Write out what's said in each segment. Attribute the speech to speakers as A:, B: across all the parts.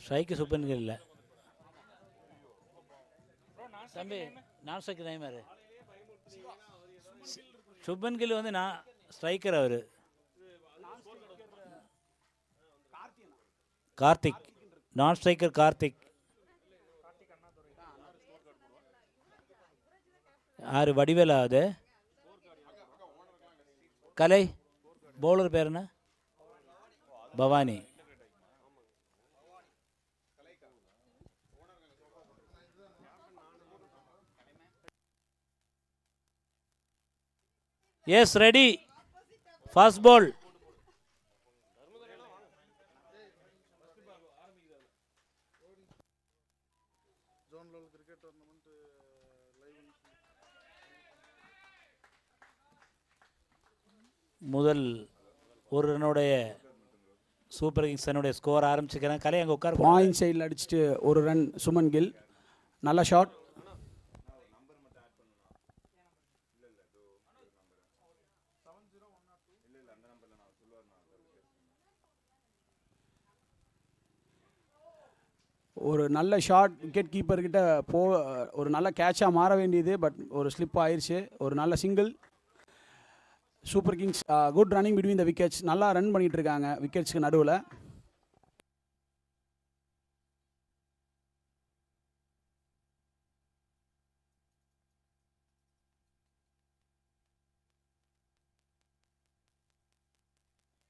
A: Strike சுப்பன்கில் இல்லை தம்பி. நான் ஸ்ட்ரைக்கு நைமாரு. சுப்பன்கில் வந்து நான் ஸ்ட்ரைக்கர். அவர் கார்த்திக். நான் ஸ்ட்ரைக்கர் கார்த்திக். யார் வடிவேலா? அது கலை. பவுலர் பேர் என்ன? Bhavani. Yes, ready. Fast ball. முதல் ஒரு ரன்னுடைய சூப்பர் கிங்ஸனுடைய ஸ்கோர் ஆரம்பிச்சுக்கிறேன். கலை அங்கே உட்கார்.
B: பாயிண்ட் சைடில் அடிச்சுட்டு ஒரு ரன் சுமன் கில். நல்ல ஷாட். ஒரு நல்ல ஷாட் விக்கெட் கீப்பர்கிட்ட ஒரு நல்ல கேட்சாக மாற வேண்டியது. பட் ஒரு ஸ்லிப் ஆயிடுச்சு. ஒரு நல்ல single. Super Kings good running between the wickets. நல்லா ரன் பண்ணிட்டு இருக்காங்க விக்கெட்ஸ்க்கு நடுவில்.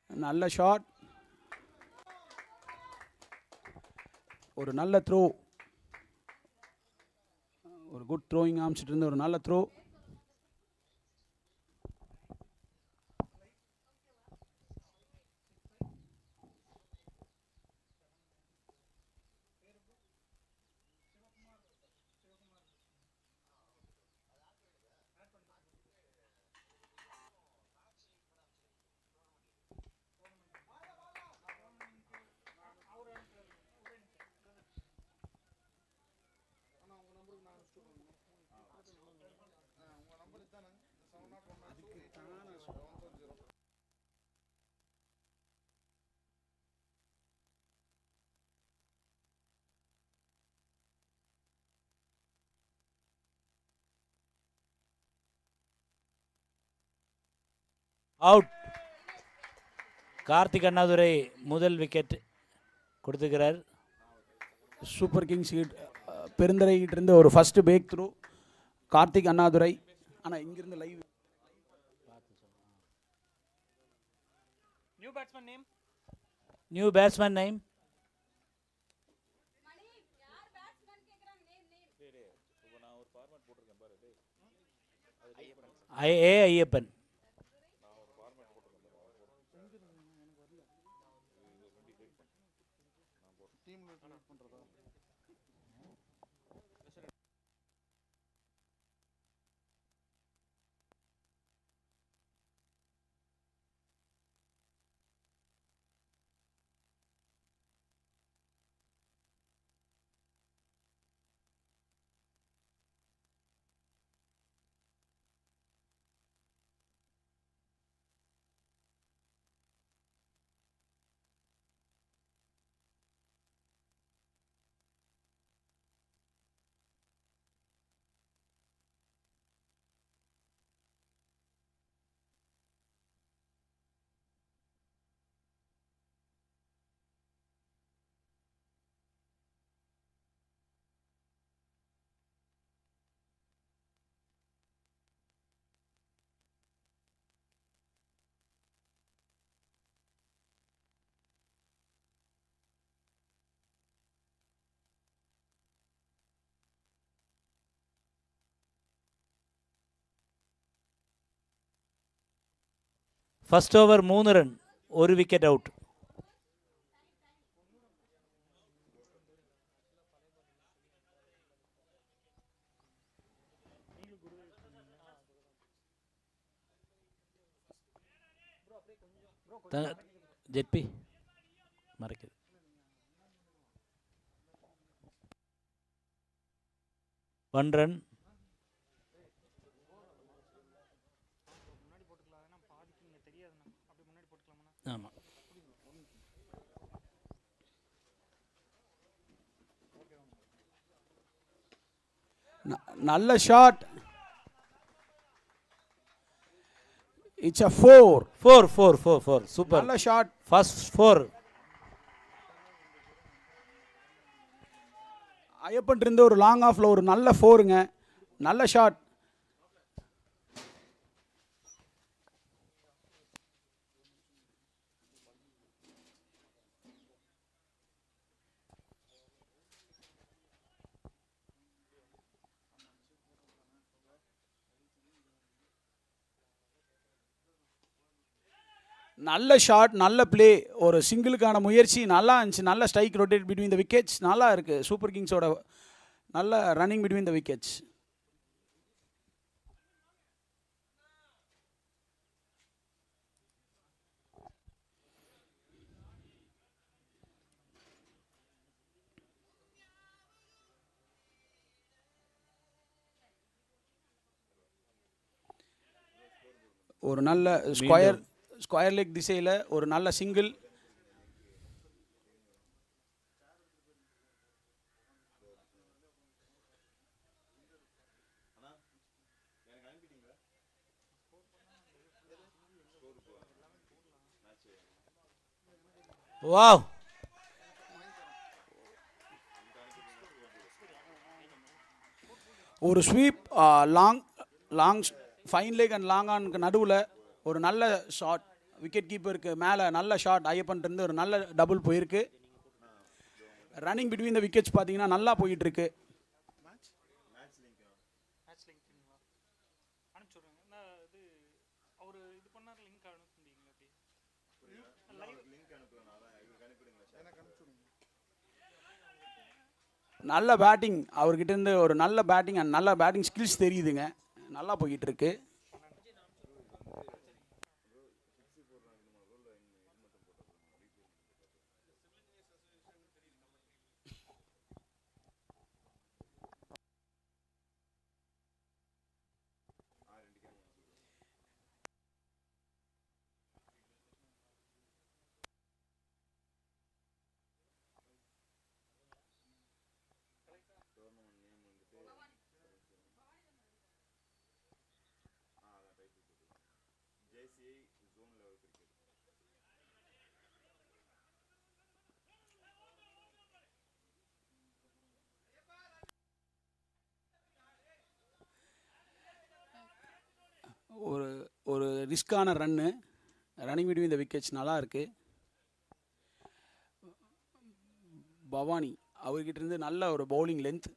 B: நல்ல ஷாட். ஒரு நல்ல த்ரோ. ஒரு குட் த்ரோயிங் ஆரம்பிச்சிட்டு இருந்த ஒரு நல்ல த்ரோ.
A: அவுட். கார்த்திக் அண்ணாதுரை முதல் விக்கெட் கொடுத்துக்கிறார்.
B: சூப்பர் கிங்ஸ் பெருந்தரை கிட்ட இருந்து ஒரு first breakthrough Karthik Annadurai. ஆனால் இங்கிருந்து live.
A: New batsman name Ayyappan. First over 3 run, ஒரு விக்கெட் அவுட். ஜெட்பி மறைக்குது. One run. ஆமாம்.
B: நல்ல ஷாட். It's a 4.
A: 4 சூப்பர்.
B: நல்ல ஷாட்.
A: ஃபர்ஸ்ட் 4.
B: ஐயப்பன் இருந்து ஒரு லாங் ஆஃப்ல ஒரு நல்ல 4ங்க. நல்ல ஷாட். நல்ல ஷாட், நல்ல ப்ளே, ஒரு சிங்கிளுக்கான முயற்சி நல்லா இருந்துச்சு. நல்ல strike rotate between the wickets நல்லா இருக்கு. சூப்பர் கிங்ஸோட நல்ல ரன்னிங் பிட்வீன் த விக்கெட்ஸ். ஒரு நல்ல ஸ்கொயர் லெக் திசையில் ஒரு நல்ல சிங்கிள்.
A: வாவ்.
B: ஒரு sweep long fine leg and long ஆனுக்கு நடுவில் ஒரு நல்ல ஷாட். விக்கெட் கீப்பருக்கு மேலே நல்ல ஷாட். ஐயப்பன் இருந்து ஒரு நல்ல டபுள் போயிருக்கு. ரன்னிங் பிட்வீன் த விக்கெட்ஸ் பார்த்தீங்கன்னா நல்லா போயிட்டு இருக்கு. நல்ல பேட்டிங் அவர்கிட்ட இருந்து ஒரு நல்ல பேட்டிங் அண்ட் நல்ல பேட்டிங் ஸ்கில்ஸ் தெரியுதுங்க. நல்லா போயிட்டு இருக்கு. ஒரு ரிஸ்கான run. Running between the wickets நல்லா இருக்கு. பவானி அவர்கிட்ட இருந்து நல்ல ஒரு பவுலிங் லென்த்.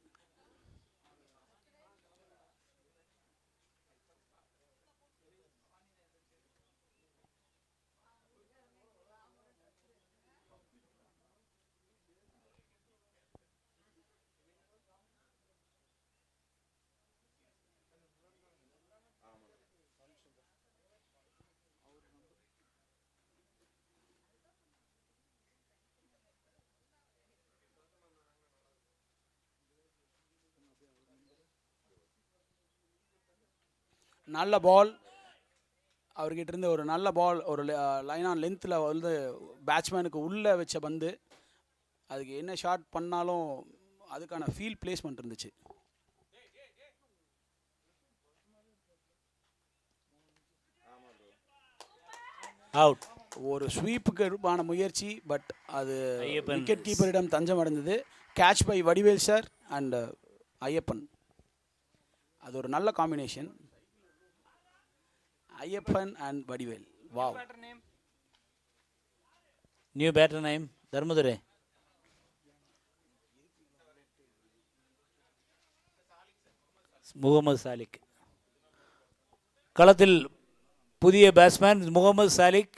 B: நல்ல பால் அவர்கிட்ட இருந்து ஒரு நல்ல பால். ஒரு லைன் ஆன் லென்த்தில் வந்து பேட்ஸ்மேனுக்கு உள்ளே வச்ச பந்து. அதுக்கு என்ன ஷாட் பண்ணாலும் அதுக்கான ஃபீல்ட் பிளேஸ்மெண்ட் இருந்துச்சு.
A: அவுட்.
B: ஒரு ஸ்வீப்புக்கான முயற்சி, பட் அது விக்கெட் கீப்பரிடம் தஞ்சம் அடைந்தது. Catch by Vadivel sir and Ayyappan. அது ஒரு நல்ல combination. Ayyappan and Vadivel. Wow.
A: New batter name Dharmadurai. Mohammed Salik களத்தில். புதிய பேட்ஸ்மேன் முகமது சாலிக்.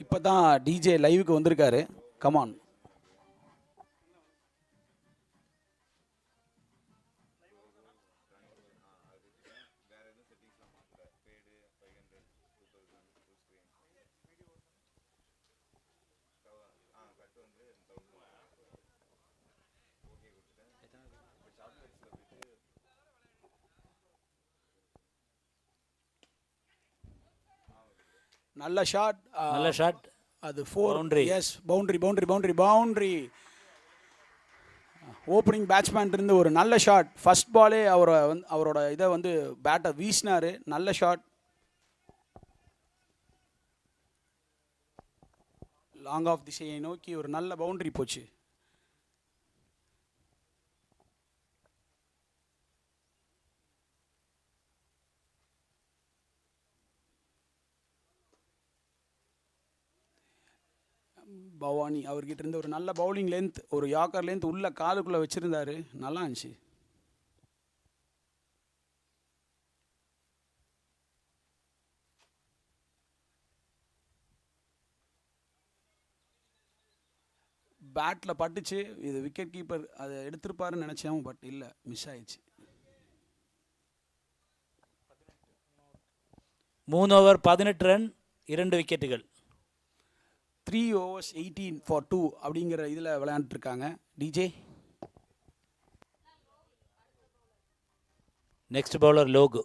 B: இப்போ தான் டிஜே லைவுக்கு வந்திருக்காரு. கமான். நல்ல ஷாட்.
A: நல்ல ஷாட்.
B: அது 4.
A: Boundary.
B: Yes, boundary. Opening batsman இருந்து ஒரு நல்ல ஷாட். ஃபர்ஸ்ட் பாலே அவரோட இதை பேட்டை வீசினார். நல்ல ஷாட். லாங் ஆஃப் திசையை நோக்கி ஒரு நல்ல பவுண்டரி போச்சு. பவானி அவர்கிட்ட இருந்து ஒரு நல்ல பவுலிங் லென்த், ஒரு யாக்கர் லென்த் உள்ள காலுக்குள்ளே வச்சுருந்தாரு. நல்லா இருந்துச்சு. பேட்டில் பட்டுச்சு. இது விக்கெட் கீப்பர் அதை எடுத்திருப்பாருன்னு நினச்சேன், பட் இல்லை, மிஸ் ஆயிடுச்சு.
A: 3 ஓவர் 18 ரன், 2 விக்கெட்டுகள்.
B: 3 overs 18 for 2 அப்படிங்கிற இதில் விளையாண்டுருக்காங்க. டிஜே.
A: Next bowler Logu.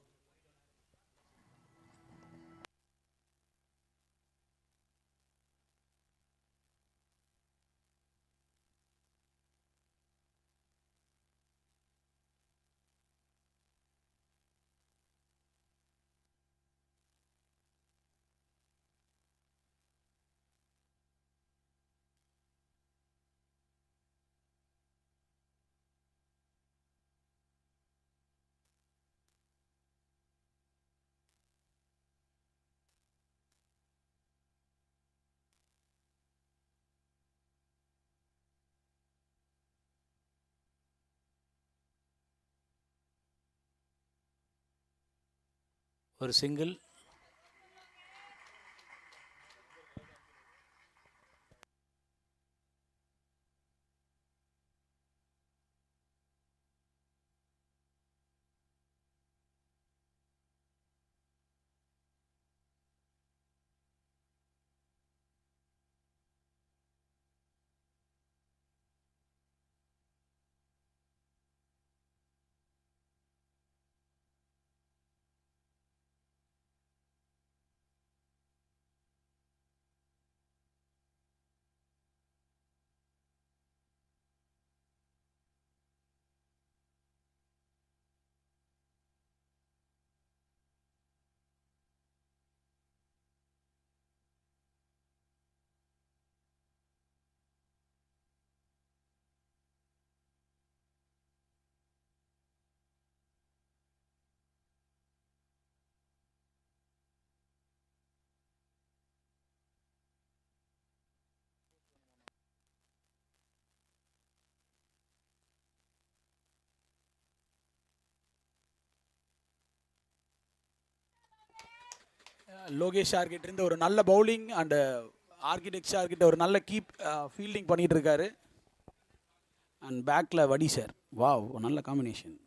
A: ஒரு சிங்கிள்.
B: லோகேஷ் சார்கிட்ட இருந்து ஒரு நல்ல பவுலிங் அண்ட் ஆர்கிடெக்ட் சார்கிட்ட ஒரு நல்ல ஃபீல்டிங் பண்ணிட்டு இருக்காரு. அண்ட் பேக்கில் வடி சார். வாவ், நல்ல காம்பினேஷன்.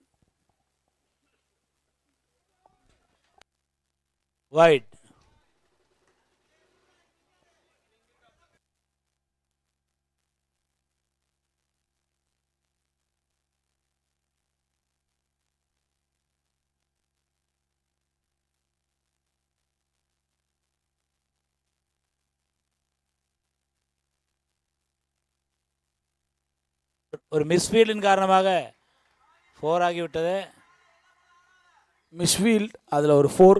A: வைட். ஒரு மிஸ்ஃபீல்டின் காரணமாக 4 ஆகிவிட்டது.
B: மிஸ்ஃபீல்ட், அதில் ஒரு 4.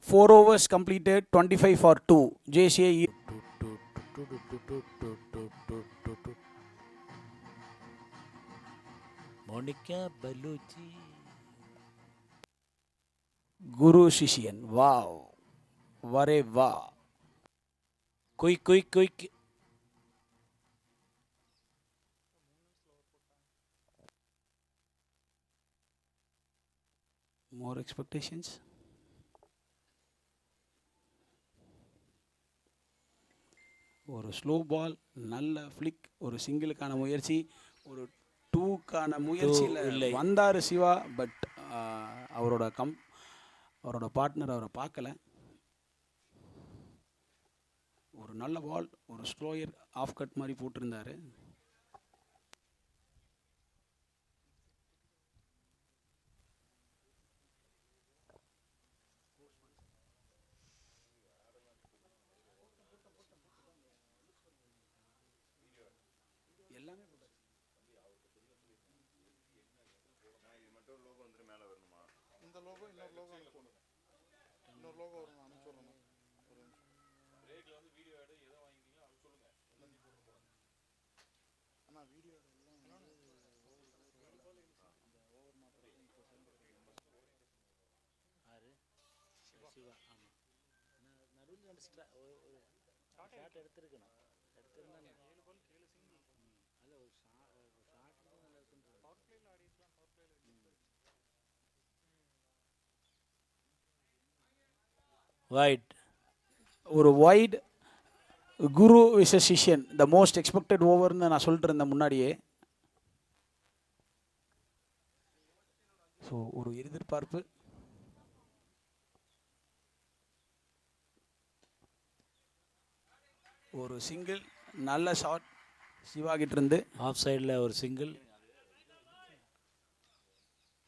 B: Four overs completed, 25 for 2. JCA.
A: Monica Bellucci.
B: Guru சிஷியன். வாவ், வரே வா.
A: குயிக்.
B: More expectations. ஒரு ஸ்லோ பால், நல்ல ஃப்ளிக், ஒரு சிங்கிளுக்கான முயற்சி, ஒரு டூக்கான முயற்சியில்
A: இல்லை.
B: வந்தார் சிவா. பட் அவரோட பார்ட்னர் அவரை பார்க்கல. ஒரு நல்ல பால், ஒரு ஸ்லோயர் ஆஃப் கட் மாதிரி போட்டிருந்தாரு. எல்லாமே
C: இந்த லோகோ இன்னொரு லோகோ அனுப்பணும். இன்னொரு லோகோ வரும், நான் அனுப்பிச்சு விடணும். ஒரு பிரேக்கில் வந்து வீடியோ எடு எதை வாங்கிட்டீங்களோ அது சொல்லுங்கள். எல்லாத்தையும் போட்டு ஆனால் வீடியோ எல்லாம் அந்த ஓவர் மாத்திரம்
A: சிவா. ஆமாம், நடுவில் ஒரு ஷாட் எடுத்துருக்கணும். எடுத்துருந்தா 7 பால் 7 சிங்கிள். அதில் ஒரு ஷாட் நல்லா இருக்குன்றது. பவர் பிளேயில் ஆடிக்கலாம். பவர் பிளேயில் வைட்.
B: ஒரு வைட் குரு விசஸ் சிஷ்யன், த மோஸ்ட் எக்ஸ்பெக்டட் ஓவர்னு நான் சொல்லிட்டு இருந்தேன் முன்னாடியே. ஸோ ஒரு எதிர்பார்ப்பு. ஒரு சிங்கிள், நல்ல ஷாட் சிவா கிட்ட இருந்து.
A: ஆஃப் சைடில் ஒரு சிங்கிள்.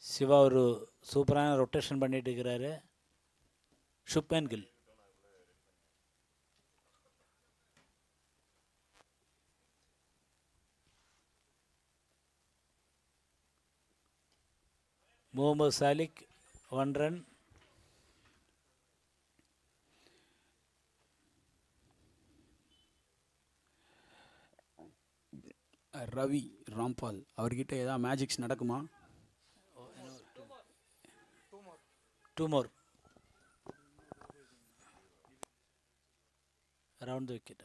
A: சிவா ஒரு சூப்பரான ரொட்டேஷன் பண்ணிட்டு இருக்கிறாரு. ஷுப்மேன் கில். முகமது சாலிக் 1 ரன்.
B: ரவி ராம்பால் அவர்கிட்ட ஏதாவது மேஜிக்ஸ் நடக்குமா?
A: 2 more around the wicket.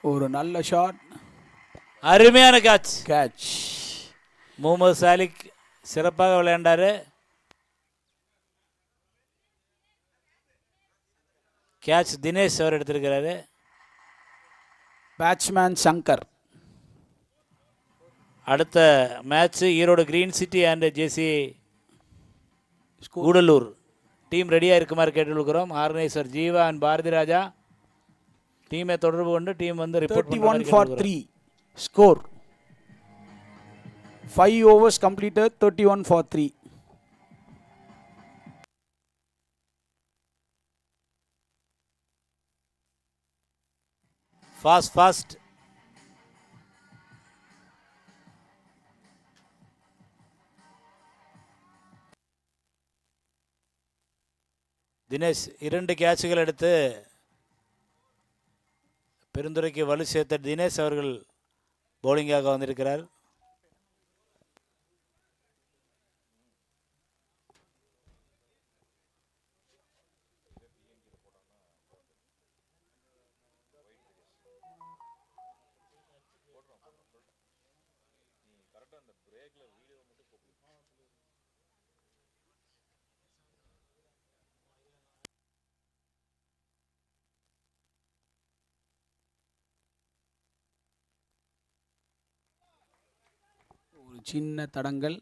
B: ஒரு நல்ல ஷாட்,
A: அருமையான
B: கேட்ச்.
A: முகமது சாலிக் சிறப்பாக விளையாண்டாரு. கேட்ச் தினேஷ் அவர் எடுத்திருக்கிறாரு.
B: பேட்ஸ்மேன் சங்கர்.
A: அடுத்த match Erode green city and JC Gudalur team ரெடியாக இருக்குமாறு கேட்டுக்கொள்கிறோம். ஆர்கனைசர் ஜீவா அண்ட் பாரதி ராஜா டீமை தொடர்பு கொண்டு டீம் வந்து report
B: 31 for 3 score. 5 overs completed, 31 for 3.
A: Fast. Dinesh 2 கேட்சுகள் எடுத்து பெருந்துறைக்கு வலு சேர்த்த தினேஷ் அவர்கள் பவுலிங்காக வந்திருக்கிறார்.
B: ஒரு சின்ன தடங்கள்.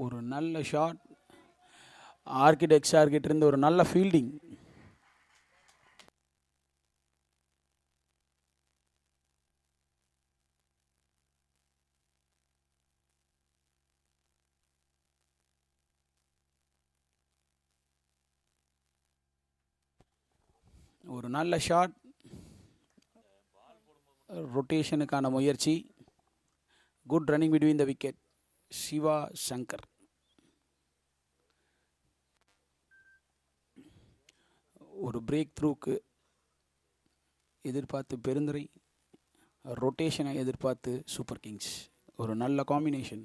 B: ஒரு நல்ல ஷாட். ஆர்கிடெக்ட் கிட்ட இருந்து ஒரு நல்ல ஃபீல்டிங். ஒரு நல்ல ஷாட். ரொட்டேஷனுக்கான முயற்சி. Good running between the wicket. Shiva Shankar. ஒரு பிரேக் த்ரூக்கு எதிர்பார்த்து பெருந்துரை, ரொட்டேஷனை எதிர்பார்த்து சூப்பர் கிங்ஸ். ஒரு நல்ல காம்பினேஷன்.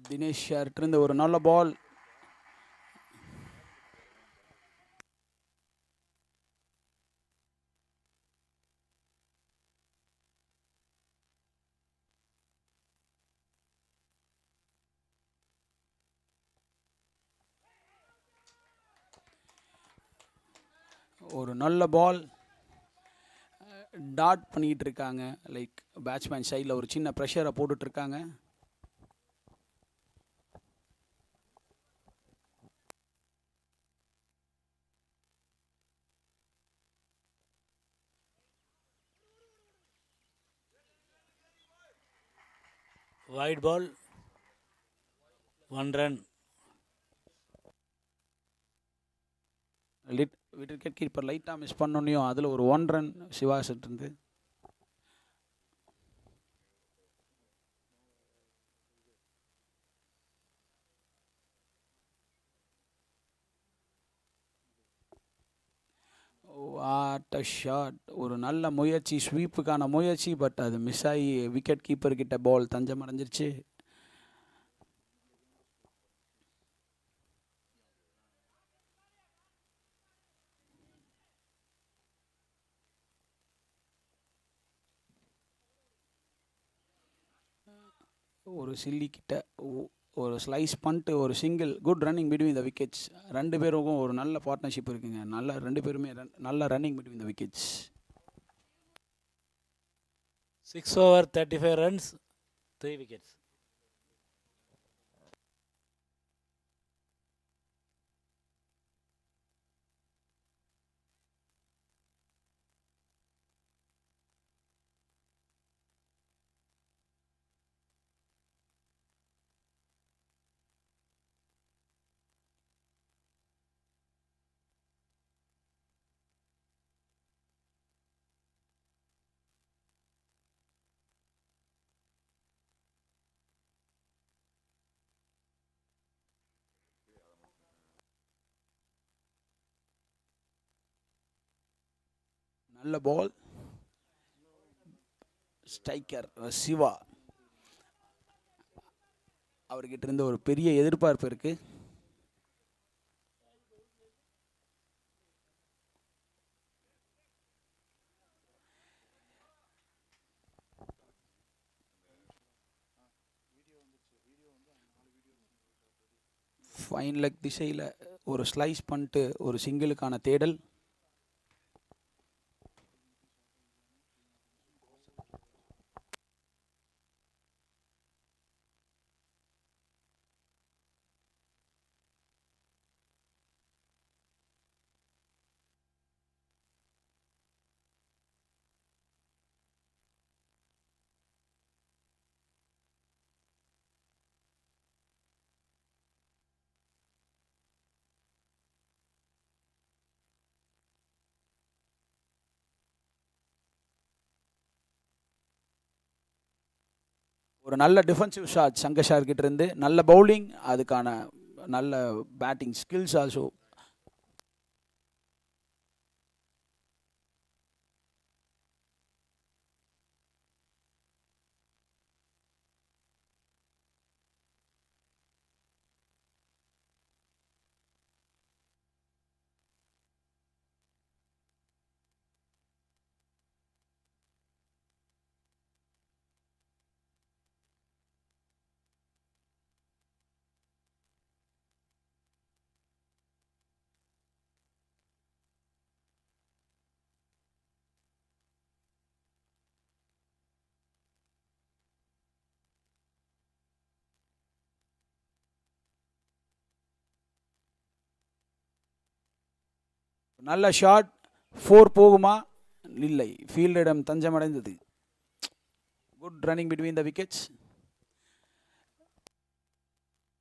B: தினேஷ் ஷார்ட்டிருந்து ஒரு நல்ல பால். ஒரு நல்ல பால். டாட் பண்ணிகிட்டு இருக்காங்க. லைக் பேட்ஸ்மேன் சைடில் ஒரு சின்ன ப்ரெஷரை போட்டுட்ருக்காங்க.
A: Wide ball, 1 run.
B: Wicket keeper லைட்டாக மிஸ் பண்ணோன்னையும் அதில் ஒரு 1 run சிவாசட் இருந்து. What a shot. ஒரு நல்ல முயற்சி, ஸ்வீப்புக்கான முயற்சி. பட் அது மிஸ் ஆகி விக்கெட் கீப்பர் கிட்ட பால் தஞ்சம் அடைஞ்சிருச்சு. ஒரு சில்லி கிட்ட ஒரு ஸ்லைஸ் பண்ணிட்டு ஒரு single. Good running between the wickets. 2 பேருக்கும் ஒரு நல்ல பார்ட்னர்ஷிப் இருக்குங்க. நல்ல 2 பேருமே நல்ல running between the wickets.
A: 6 over 35 runs, 3 wickets.
B: நல்ல பால். ஸ்ட்ரைக்கர் சிவா, அவர்கிட்ட இருந்து ஒரு பெரிய எதிர்பார்ப்பு இருக்கு. ஃபைன் லெக் திசையில் ஒரு ஸ்லைஸ் பண்ணிட்டு ஒரு சிங்கிளுக்கான தேடல். ஒரு நல்ல டிஃபென்சிவ் ஷாட் சங்கர் கிட்ட இருந்து. நல்ல பவுலிங், அதுக்கான நல்ல பேட்டிங் ஸ்கில்ஸ் ஆல்சோ. நல்ல ஷாட். 4 போகுமா? இல்லை, ஃபீல்டிடம் தஞ்சமடைந்தது. Good running between the wickets.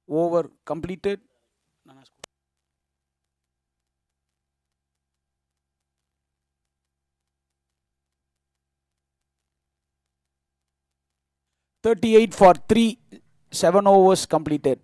B: Over completed. 38 for 3, 7 overs completed.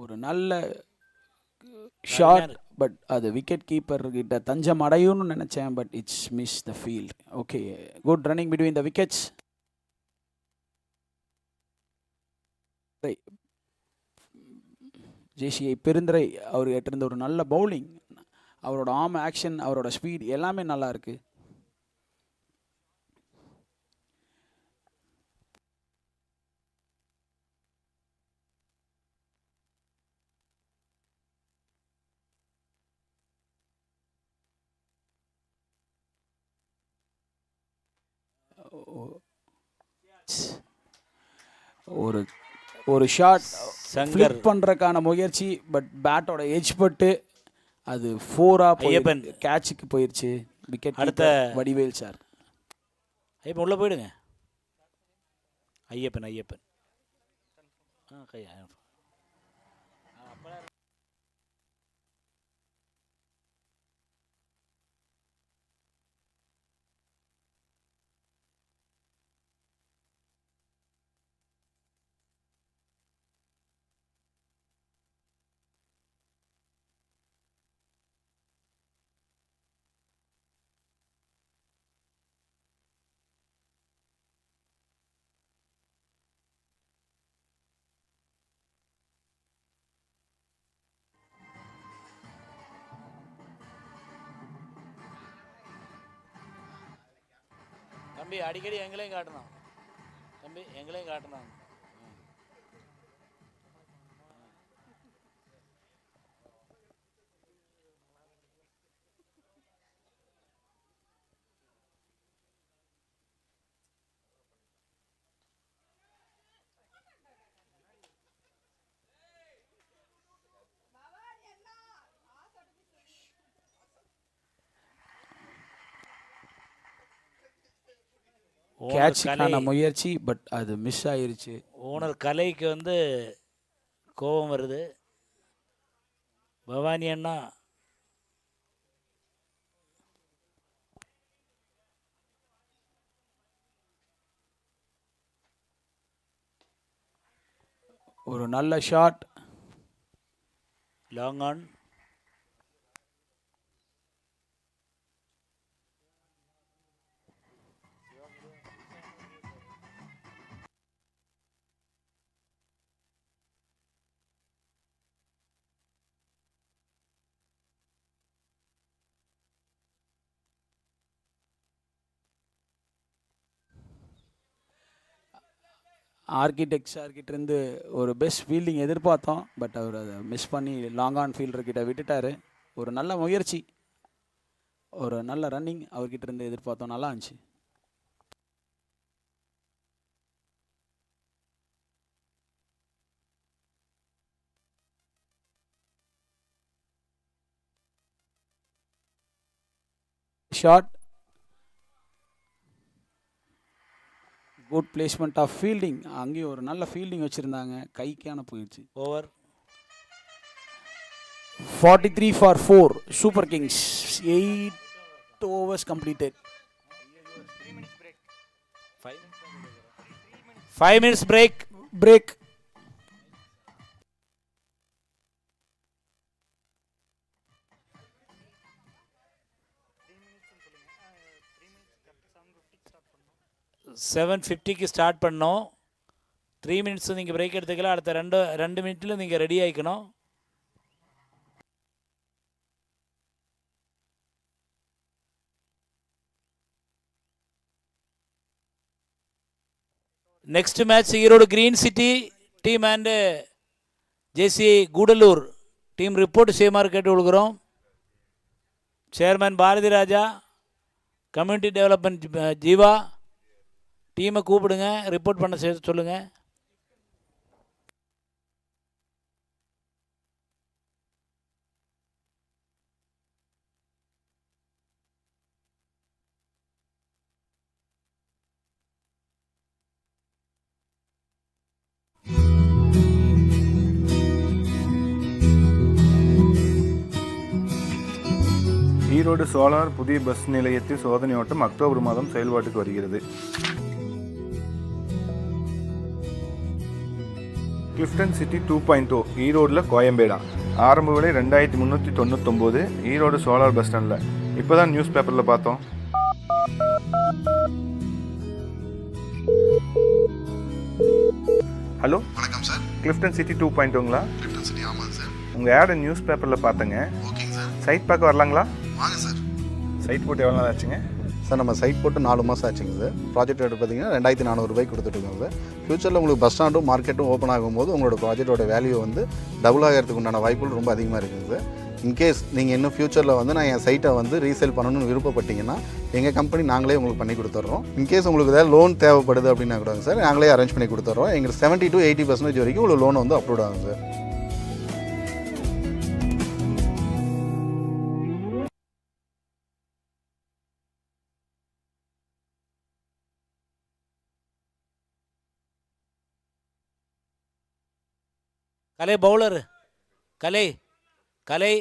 B: ஒரு நல்ல ஷாட், பட் அது விக்கெட் கீப்பர் கிட்ட தஞ்சம் அடையும்னு நினைச்சேன், but it's miss the field. Okay, good running between the wickets. JCI Perundurai அவர்கிட்ட இருந்த ஒரு நல்ல பவுலிங், அவரோட ஆர்ம் ஆக்ஷன், அவரோட ஸ்பீட் எல்லாமே நல்லா இருக்கு. ஒரு ஒரு ஷாட் ஃபிளிப் பண்ணுறதுக்கான முயற்சி, பட் பேட்டோட எட்ஜ் பட்டு அது 4-ஆ போய் கேட்சுக்கு போயிடுச்சு. விக்கெட் அடுத்த வடிவேல் சார்.
A: ஐயப்பன் உள்ளே போயிடுங்க. ஐயப்பன் கையா தம்பி அடிக்கடி எங்களையும் காட்டணும். தம்பி எங்களையும் காட்டணும்.
B: கேட்சுக்கான முயற்சி, பட் அது மிஸ் ஆயிருச்சு.
A: ஓனர் கலைக்கு வந்து கோபம் வருது. பவானி அண்ணா
B: ஒரு நல்ல ஷாட்,
A: லாங் ஆன்.
B: ஆர்கிடெக்ட்ஸார்கிட்டேருந்து ஒரு பெஸ்ட் ஃபீல்டிங் எதிர்பார்த்தோம், பட் அவர் அதை மிஸ் பண்ணி லாங் ஆன் ஃபீல்டர்கிட்ட விட்டுட்டார். ஒரு நல்ல முயற்சி, ஒரு நல்ல ரன்னிங் அவர்கிட்ட இருந்து எதிர்பார்த்தோம், நல்லா இருந்துச்சு. Shot, good placement of fielding. அங்கேயும் ஒரு நல்ல ஃபீல்டிங் வச்சுருந்தாங்க, கைக்கான போயிடுச்சு.
A: Over
B: 43 for 4, super kings 8 overs completed.
A: 5 minutes break. Seven 50க்கு ஸ்டார்ட் பண்ணோம். 3 minutes நீங்கள் பிரேக் எடுத்துக்கலாம். அடுத்த ரெண்டு மினிட்ல நீங்கள் ரெடி ஆகிக்கணும். Next match Erode green city team and JCI Gudalur team report செய்யுமாறு கேட்டுக்கொள்கிறோம். Chairman Bharathi Raja, community development Jeeva, டீமை கூப்பிடுங்க, ரிப்போர்ட் பண்ண சொல்லுங்கள்.
D: ஈரோடு சோலார் புதிய பஸ் நிலையத்தில் சோதனை ஓட்டம் அக்டோபர் மாதம் செயல்பாட்டுக்கு வருகிறது. கிளிஃப்டன் சிட்டி 2.0 ஈரோடில் கோயம்பேடா. ஆரம்ப விலை 2399. ஈரோடு சோலார் பஸ் ஸ்டாண்டில். இப்போ தான் நியூஸ் பேப்பரில் பார்த்தோம். ஹலோ,
E: வணக்கம் சார்.
D: கிளிஃப்டன் சிட்டி 2.0ங்களா?
E: கிளிஃப்டன் சிட்டி, ஆமாங்க சார்.
D: உங்கள் ஆடை நியூஸ் பேப்பரில் பார்த்தேங்க.
E: ஓகேங்க சார்.
D: சைட் பார்க்க வரலாங்களா?
E: வாங்க சார்.
D: சைட் போட்டு எவ்வளோ நாள் ஆச்சுங்க?
E: சார் நம்ம சைட் போட்டு 4 மாதம் ஆச்சுங்க சார். ப்ராஜெக்ட் ரேட் பார்த்தீங்கன்னா 2400 ரூபாய்க்கு கொடுத்துட்ருக்கோம் சார். ஃப்யூச்சரில் உங்களுக்கு பஸ் ஸ்டாண்டும் மார்க்கெட்டும் ஓப்பன் ஆகும்போது உங்களோட ப்ராஜெக்டோட வேல்யூ வந்து டபுள் ஆகிறதுக்கு உண்டான வாய்ப்புகள் ரொம்ப அதிகமாக இருக்குங்க சார். இன்கேஸ் நீங்கள் இன்னும் ஃப்யூச்சரில் வந்து நான் என் சைட்டை வந்து ரீசேல் பண்ணணும்னு விருப்பப்பட்டீங்கன்னா எங்கள் கம்பெனி நாங்களே உங்களுக்கு பண்ணி கொடுத்துட்றோம். இன்கேஸ் உங்களுக்கு ஏதாவது லோன் தேவைப்படுது அப்படின்னா கூட சார் நாங்களே அரேஞ்ச் பண்ணி கொடுத்துட்றோம். எங்களுக்கு 70 to 80% வரைக்கும் உங்களுக்கு லோன் வந்து அப்ரூவ் ஆகும் சார்.
A: கலை பவுலர், கலை கலை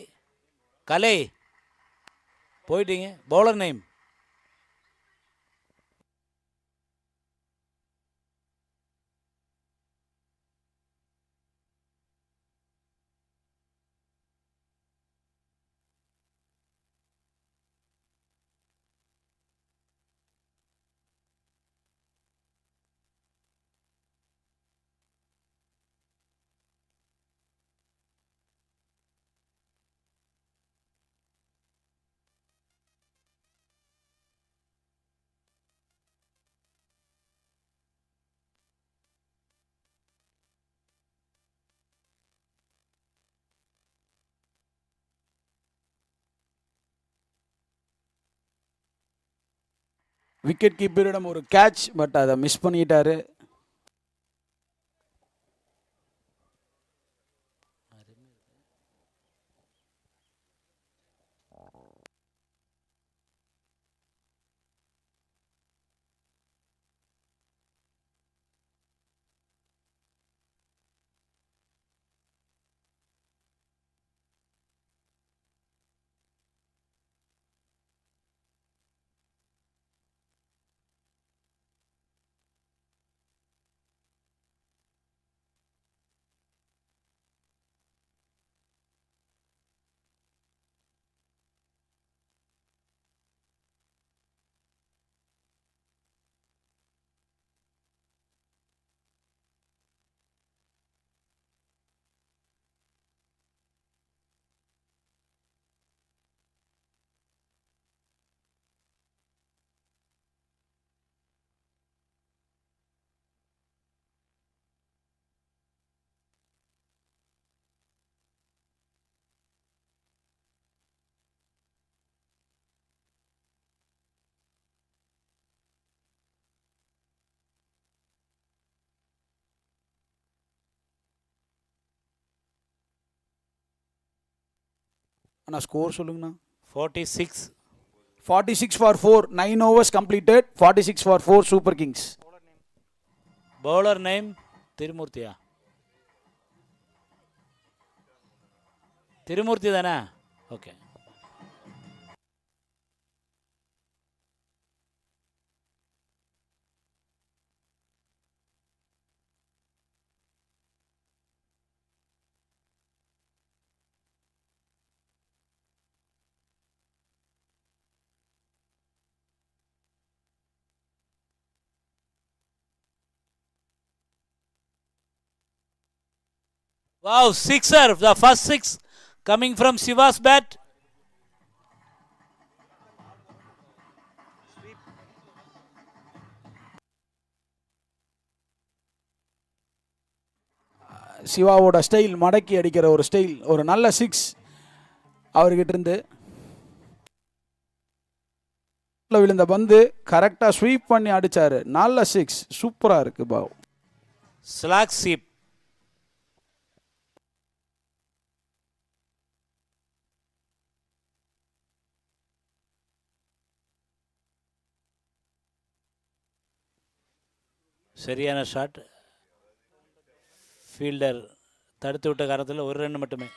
A: கலை போயிட்டீங்க. பவுலர் நேம்
B: விக்கெட் கீப்பரிடம் ஒரு கேட்ச், பட் அதை மிஸ் பண்ணிட்டாரு. அண்ணா ஸ்கோர் சொல்லுங்கண்ணா.
A: 46.
B: 46 for 4. 9 overs completed. 46 for 4 Super Kings.
A: Bowler name திருமூர்த்தியா? திருமூர்த்தி தானே? Okay. Wow, sixer, the first six coming from Shiva's bat.
B: சிவாவோட ஸ்டைல், மடக்கி அடிக்கிற ஒரு ஸ்டைல், ஒரு நல்ல 6 அவர்கிட்ட இருந்து. விழுந்த பந்து கரெக்டாக ஸ்வீப் பண்ணி அடிச்சாரு. நல்ல 6, சூப்பராக இருக்கு பாவ்.
A: Slog sweep. சரியான ஷாட். ஃபீல்டர் தடுத்து விட்ட காரத்தில் ஒரு ரன் மட்டுமே.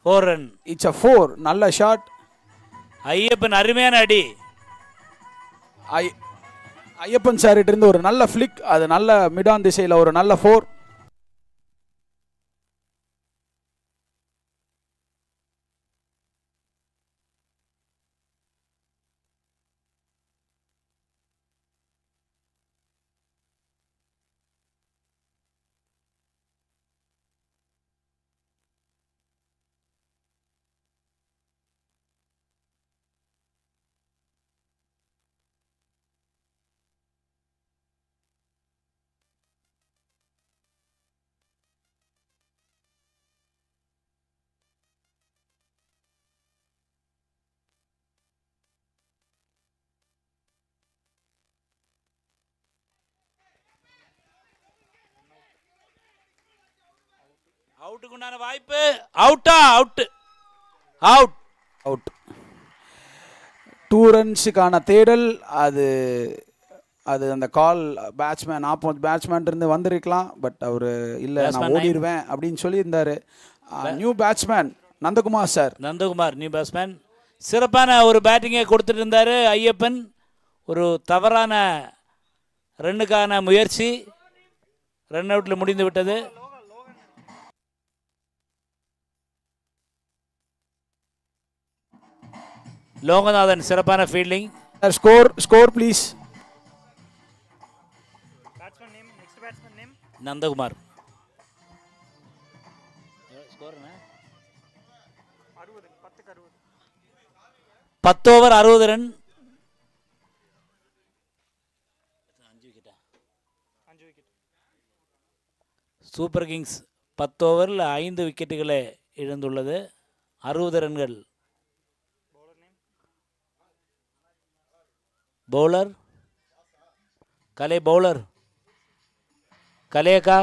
A: 4 ரன்.
B: It's a 4. நல்ல ஷாட்.
A: ஐயப்பன் அருமையான அடி.
B: ஐயப்பன் சார்கிட்ட இருந்து ஒரு நல்ல ஃபிளிக், அது நல்ல மிடான் திசையில் ஒரு நல்ல 4.
A: அவுட்டுக்கு உண்டான வாய்ப்பு. அவுட்.
B: 2 ரன்ஸுக்கான தேடல். அது அந்த கால் பேட்ஸ்மேன் பேட்ஸ்மேன் இருந்து வந்திருக்கலாம். பட் அவர் இல்லை, நான் ஓடிடுவேன் அப்படின்னு சொல்லியிருந்தார். New batsman Nandakumar sir.
A: New batsman. சிறப்பான ஒரு பேட்டிங்கை கொடுத்துட்டு இருந்தார் ஐயப்பன். ஒரு தவறான ரன்னுக்கான முயற்சி ரன் அவுட்டில் முடிந்து விட்டது. லோகநாதன் சிறப்பான fielding.
B: Score please.
A: Nandakumar. 10 over 60 run. 5 விக்கெட்டா? சூப்பர் கிங்ஸ் 10 ஓவரில் 5 விக்கெட்டுகளை இழந்துள்ளது. 60 ரன்கள். பவுலர் கலேக்கா.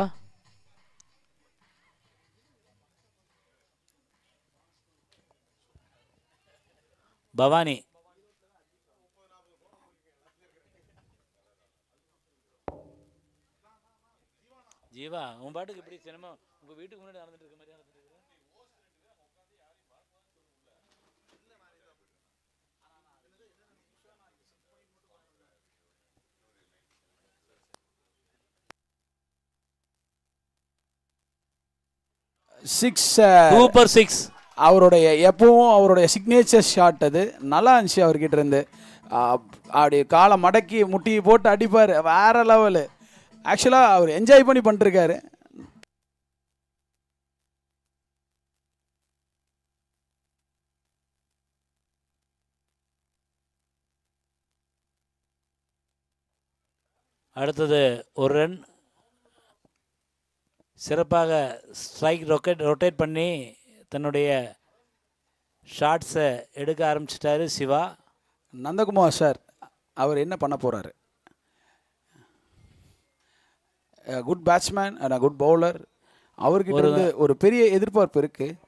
A: பவானி. ஜீவா, உன் பாட்டுக்கு இப்படி சினிமா உங்க வீட்டுக்கு முன்னாடி நடந்துட்டு இருக்க மாதிரி நடந்துட்டு இருக்கு.
B: 6.
A: சூப்பர் 6.
B: அவருடைய சிக்னேச்சர் ஷாட். அது நல்லா இருந்துச்சு அவர்கிட்ட இருந்து. அப்படி காலை மடக்கி முட்டி போட்டு அடிப்பார். வேற லெவலு. ஆக்சுவலாக அவர் என்ஜாய் பண்ணி பண்ணிருக்காரு.
A: அடுத்தது ஒரு ரன். சிறப்பாக ஸ்ட்ரைக் ரொட்டேட் பண்ணி தன்னுடைய ஷாட்ஸை எடுக்க ஆரம்பிச்சிட்டாரு சிவா.
B: நந்தகுமார் சார் அவர் என்ன பண்ண போகிறாரு? Good batsman and good bowler. அவர்கிட்ட இருந்து ஒரு பெரிய எதிர்பார்ப்பு இருக்குது.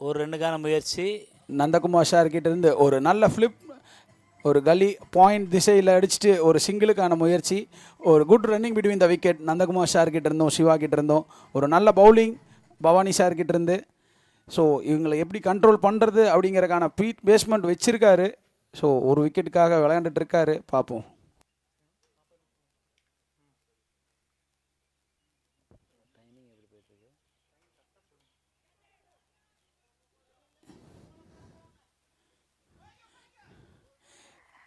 A: ஒரு ரன்னுக்கான முயற்சி.
B: நந்தகுமார் சார் கிட்ட இருந்து ஒரு நல்ல ஃப்ளிப், ஒரு கலி பாயிண்ட் திசையில் அடிச்சுட்டு ஒரு சிங்கிளுக்கான முயற்சி. ஒரு good running between the wicket. Nandakumar sir கிட்ட இருந்தோம், சிவா கிட்ட இருந்தோம். ஒரு நல்ல பவுலிங் பவானி சார் கிட்ட இருந்து. ஸோ இவங்களை எப்படி கண்ட்ரோல் பண்ணுறது அப்படிங்கிறக்கான பேஸ்மெண்ட் வச்சுருக்காரு. ஸோ ஒரு விக்கெட்டுக்காக விளையாண்டுட்டு இருக்காரு. பார்ப்போம்.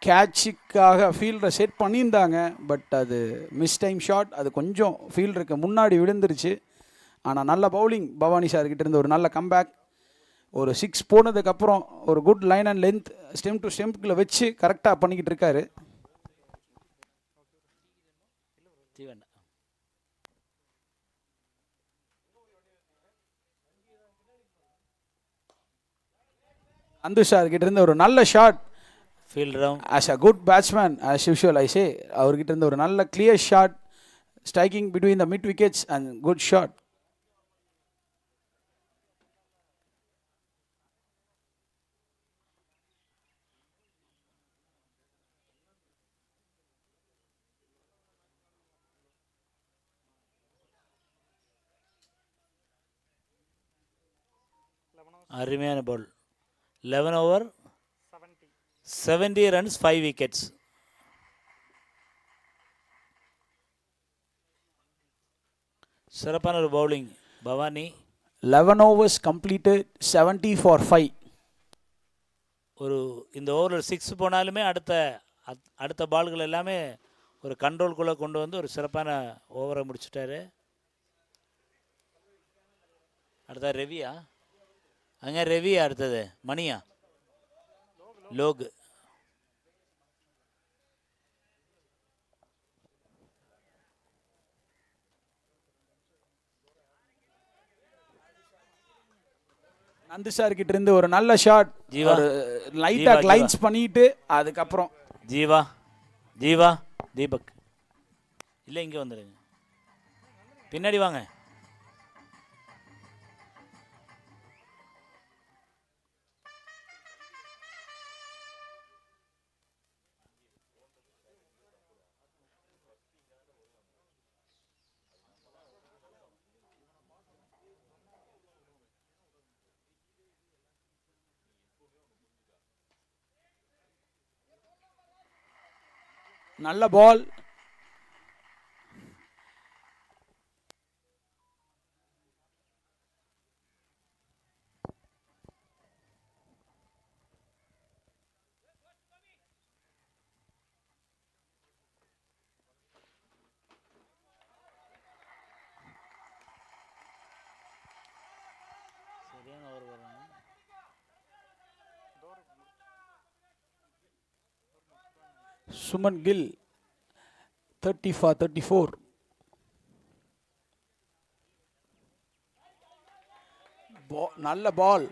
B: கேட்சுக்காக ஃபீல்டரை செட் பண்ணியிருந்தாங்க. பட் அது மிஸ் டைம் ஷாட். அது கொஞ்சம் ஃபீல்டருக்கு முன்னாடி விழுந்துருச்சு. ஆனால் நல்ல பவுலிங் பவானி சார்கிட்ட இருந்து. ஒரு நல்ல கம்பேக். ஒரு 6 போனதுக்கப்புறம் ஒரு good line and length stump to ஸ்டெம்ப்குள்ளே வச்சு கரெக்டாக பண்ணிக்கிட்டு இருக்காரு. அந்து சார்கிட்ட இருந்து ஒரு நல்ல shot. As a good batsman, as usual I say, அவர்கிட்ட இருந்து ஒரு நல்ல clear shot, striking between the mid wickets and good shot.
A: அருமையான பால். 11 over 70 runs 5 wickets. சிறப்பான ஒரு bowling Bhavani.
B: 11 overs completed, 70 for 5.
A: ஒரு இந்த ஓவரில் 6 போனாலுமே அடுத்த பால்கள் எல்லாமே ஒரு கண்ட்ரோல்குள்ளே கொண்டு வந்து ஒரு சிறப்பான ஓவரை முடிச்சுட்டாரு. அடுத்த ரெவியா, அங்கே ரெவியா, அடுத்தது மணியா, லோகு.
B: நந்து சார் கிட்ட இருந்து ஒரு நல்ல ஷாட்,
A: ஜீவா
B: லைட்டா லைன்ஸ் பண்ணிட்டு அதுக்கப்புறம்
A: ஜீவா ஜீவா தீபக் இல்லை, இங்கே வந்துடுங்க, பின்னாடி வாங்க.
B: நல்ல பால்.
A: சரியான ஓவர் வரும்.
B: சுமன் கில் 30 for 34. நல்ல பால்,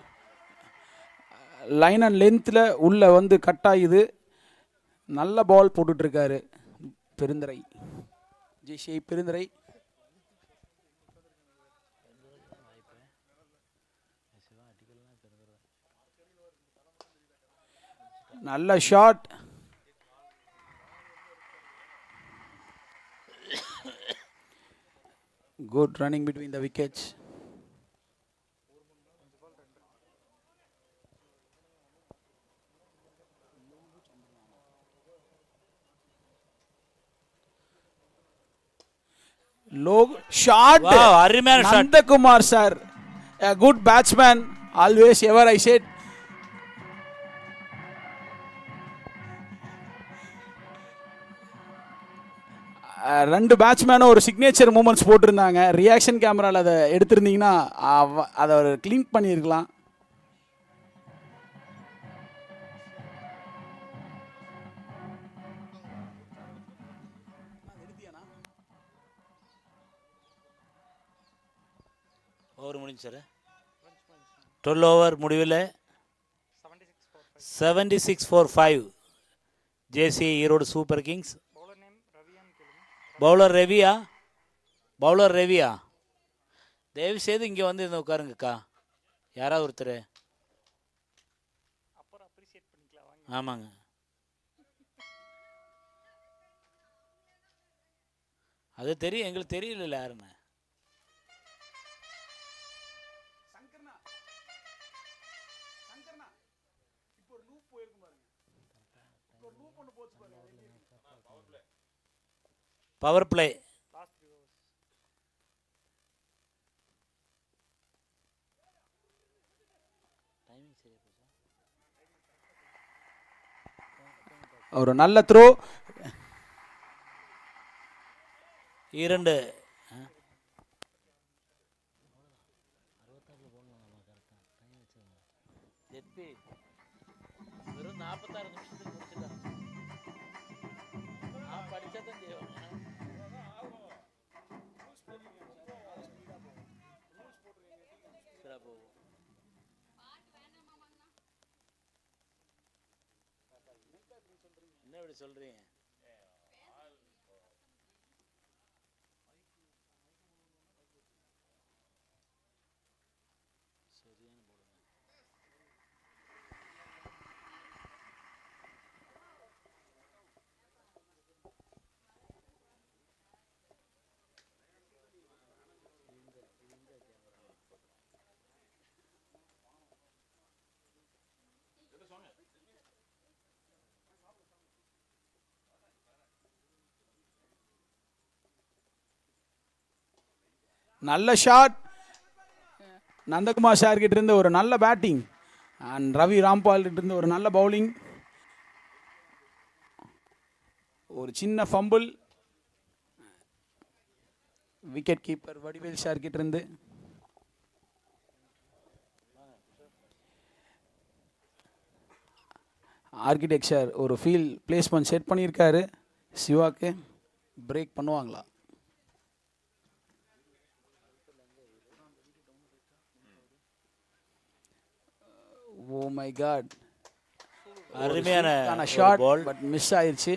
B: லைன் அண்ட் லென்த்தில் உள்ள வந்து கட் ஆகுது. நல்ல பால் போட்டுட்ருக்காரு பெருந்துரை, ஜெய்ஷே பெருந்துரை. நல்ல shot. Good running between the wickets. Low shot.
A: Wow, அருமையான shot.
B: Nandakumar sir, a good batsman, always ever I said. ரெண்டு பேட்ஸ்மேனும் ஒரு சிக்னேச்சர் மூமெண்ட்ஸ் போட்டிருந்தாங்க. ரியாக்ஷன் கேமராவில் அதை எடுத்திருந்தீங்கன்னா அதை ஒரு க்ளீன் பண்ணியிருக்கலாம்.
A: ஓவர் முடிஞ்சு சார். 12 ஓவர் முடிவில் 76 for 5 JC Erode super kings. Bowler ரவியா, பவுலர் ரவியா, தயவு செய்து இங்கே வந்து இந்த உட்காருங்கக்கா, யாராவது ஒருத்தர். ஆமாங்க, அது தெரியும், எங்களுக்கு தெரியல யாருன்னு. Power play.
B: ஒரு நல்ல த்ரோ.
A: 2 வெறும் 46 நிமிஷத்துக்கு முடிச்சுட்டான். படிச்சா தான் செய்வாங்க. என்ன இப்படி சொல்றீங்க?
B: நல்ல ஷாட். நந்தகுமார் சார் கிட்ட இருந்து ஒரு நல்ல பேட்டிங் அண்ட் ரவி ராம்பால் கிட்ட இருந்து ஒரு நல்ல பவுலிங். ஒரு சின்ன fumble wicket keeper Vadivel sir கிட்ட இருந்து. ஆர்கிடெக்சர் ஒரு ஃபீல்ட் பிளேஸ்மெண்ட் செட் பண்ணியிருக்காரு. சிவாக்கு பிரேக் பண்ணுவாங்களா? ஓ மை காட்,
A: அருமையான
B: ஷாட்
A: பால்.
B: பட் மிஸ் ஆயிடுச்சு.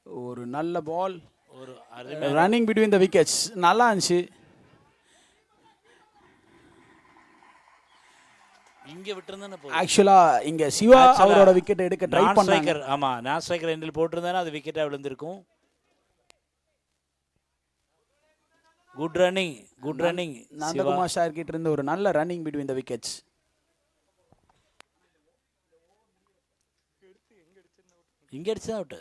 B: ஒரு நல்ல பால்,
A: ஒரு
B: ரன்னிங் பிட்வீன் த விக்கெட்ஸ் நல்லா இருந்துச்சு.
A: இங்க விட்டுருந்தானே
B: ஆக்சுவலா இங்க சிவா அவரோட விக்கெட் எடுக்க ட்ரை பண்ணாங்க.
A: ஆமா, நான் ஸ்ட்ரைக்கர் எண்டில் போட்டிருந்தானே அது விக்கெட்டா விழுந்திருக்கும். Good running, good running.
B: Nandakumar sir கிட்ட இருந்து ஒரு நல்ல ரன்னிங் பிட்வீன் த விக்கெட்ஸ்.
A: இங்க அடிச்சு அவுட்.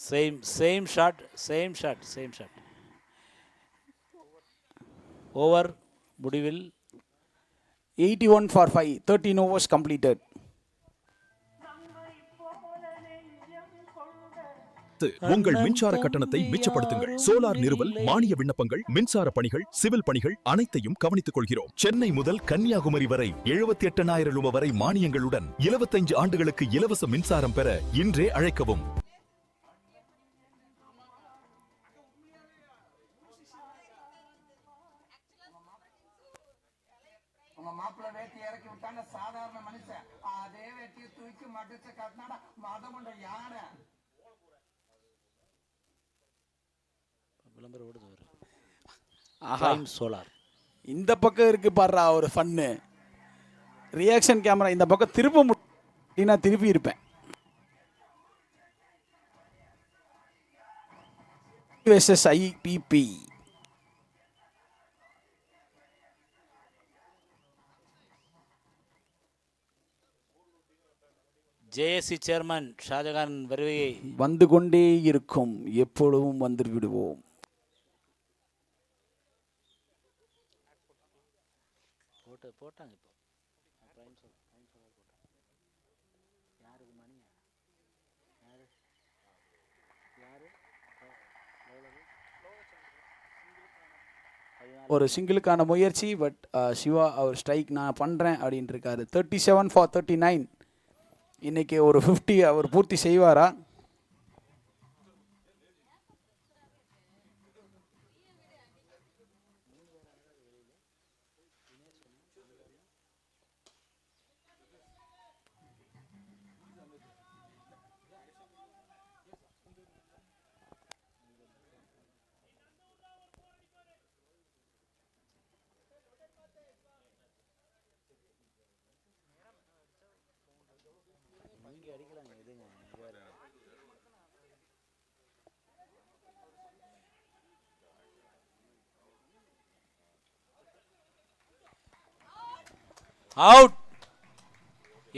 A: Same shot. ஓவர் முடிவில்
B: 81 for 5, 13 overs completed.
F: உங்கள் மின்சார கட்டணத்தை மிச்சப்படுத்துங்கள். சோலார் நிறுவல், மானிய விண்ணப்பங்கள், மின்சார பணிகள், சிவில் பணிகள் அனைத்தையும் கவனித்துக் கொள்கிறோம். சென்னை முதல் கன்னியாகுமரி வரை 78,000 ரூபாய் வரை மானியங்களுடன் 25 ஆண்டுகளுக்கு இலவச மின்சாரம் பெற இன்றே அழைக்கவும்.
G: மாப்பிள்ள வேட்டி இறக்கி விட்டான சாதாரண மனுஷன், அதே வேட்டியை தூக்கி மடிச்சு காட்டினா மதமுண்ட யானை.
A: விளம்பரம் ஓடுது வர. சோலார்
B: இந்த பக்கம் இருக்கு பாடுறா ஒரு ஃபன்னு. ரியாக்ஷன் கேமரா இந்த பக்கம் திருப்ப முடியும், திருப்பி இருப்பேன். Versus IPP.
A: JAC chairman Shahjahan வருகையை
B: வந்து கொண்டே இருக்கும், எப்பொழுதும் வந்து விடுவோம்.
A: போட்டாங்க இப்போ.
B: ஒரு சிங்கிளுக்கான முயற்சி, பட் சிவா அவர் ஸ்ட்ரைக் நான் பண்ணுறேன் அப்படின்ட்டு இருக்காரு. 37 for 39. இன்னைக்கு ஒரு 50 அவர் பூர்த்தி செய்வாரா?
A: அவுட்.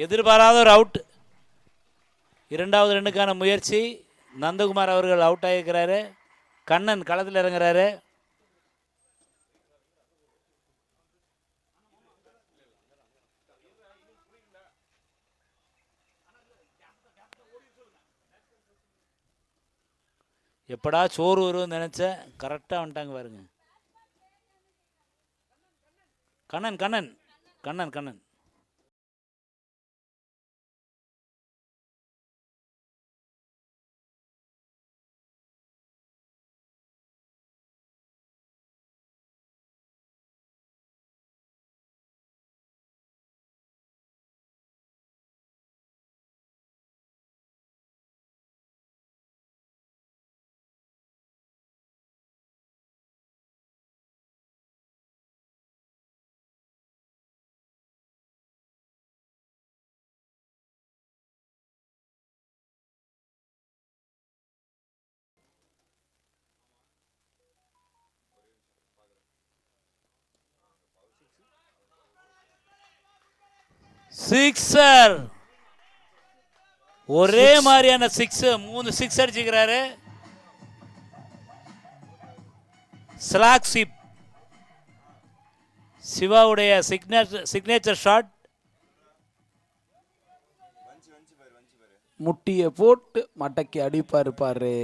A: எதிர்பாராத ஒரு அவுட். இரண்டாவது ரன்னுக்கான முயற்சி. நந்தகுமார் அவர்கள் அவுட் ஆகியிருக்கிறாரு. கண்ணன் களத்தில் இறங்குறாரு. எப்படா சோறு வரும்னு நினைச்ச, கரெக்டாக வந்துட்டாங்க பாருங்க. கண்ணன் கண்ணன் கண்ணன் கண்ணன் சிக்ஸர், ஒரே மாதிரியான சிக்ஸ், 3 சிக்ஸ் அடிச்சுக்கிறாரு. ஸ்லாக் ஸ்வீப், சிவாவுடைய சிக்னேச்சர் ஷாட்.
B: முட்டியை போட்டு மட்டைக்கு அடிப்பாரு பாரு.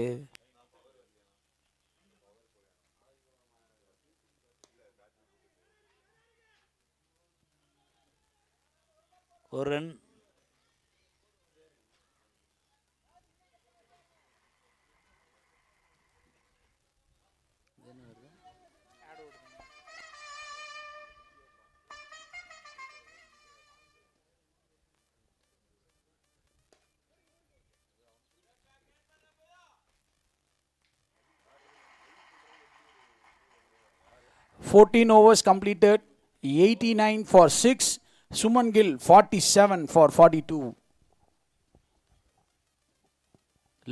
A: ஒரு ரன்.
B: Fourteen overs completed, 89 for 6. Suman Gill 47 for 42.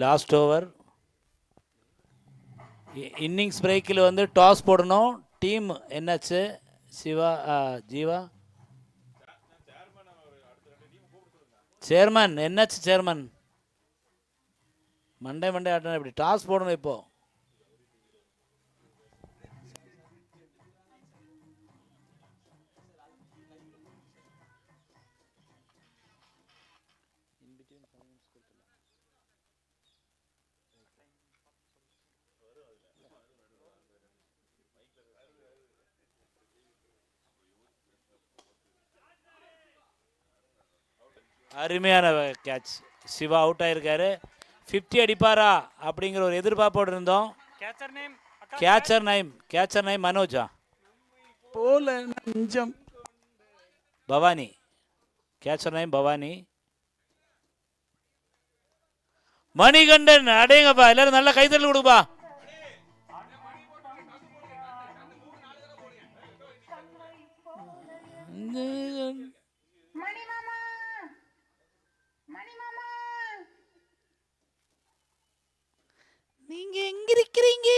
A: Last over. Innings பிரேக்கில் வந்து டாஸ் போடணும். டீம் என்னாச்சு? சிவா, ஜீவா, சேர்மன் என்னாச்சு? சேர்மன் மண்டே ஆட்டணும். இப்படி டாஸ் போடணும் இப்போ. அருமையான கேட்ச். சிவா அவுட் ஆயிருக்காரு. 50 அடிப்பாரா அப்படிங்கிற ஒரு எதிர்பார்ப்போடு இருந்தோம். கேச்சர் நேம் மனோஜா
B: போல நஞ்சம்.
A: Bhavani, catcher name Bhavani. மணிகண்டன், அடேங்கப்பா, எல்லாரும் நல்லா கைத்தறி கொடுப்பா. நீங்க எங்க இருக்கிறீங்க?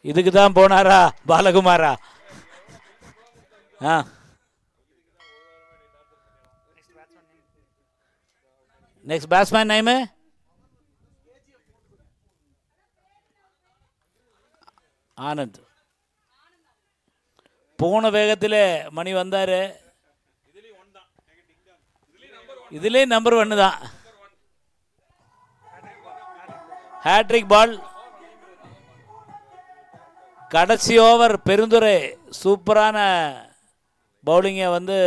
A: இதுக்கு தான் போனாரா பாலகுமாரா? Next batsman name Anand. போன வேகத்தில் மணி வந்தாரு. இதுலேயே நம்பர் 1 தான். Hattrick ball. கடைசி ஓவர் பெருந்துரை சூப்பரான பவுலிங்கை வந்து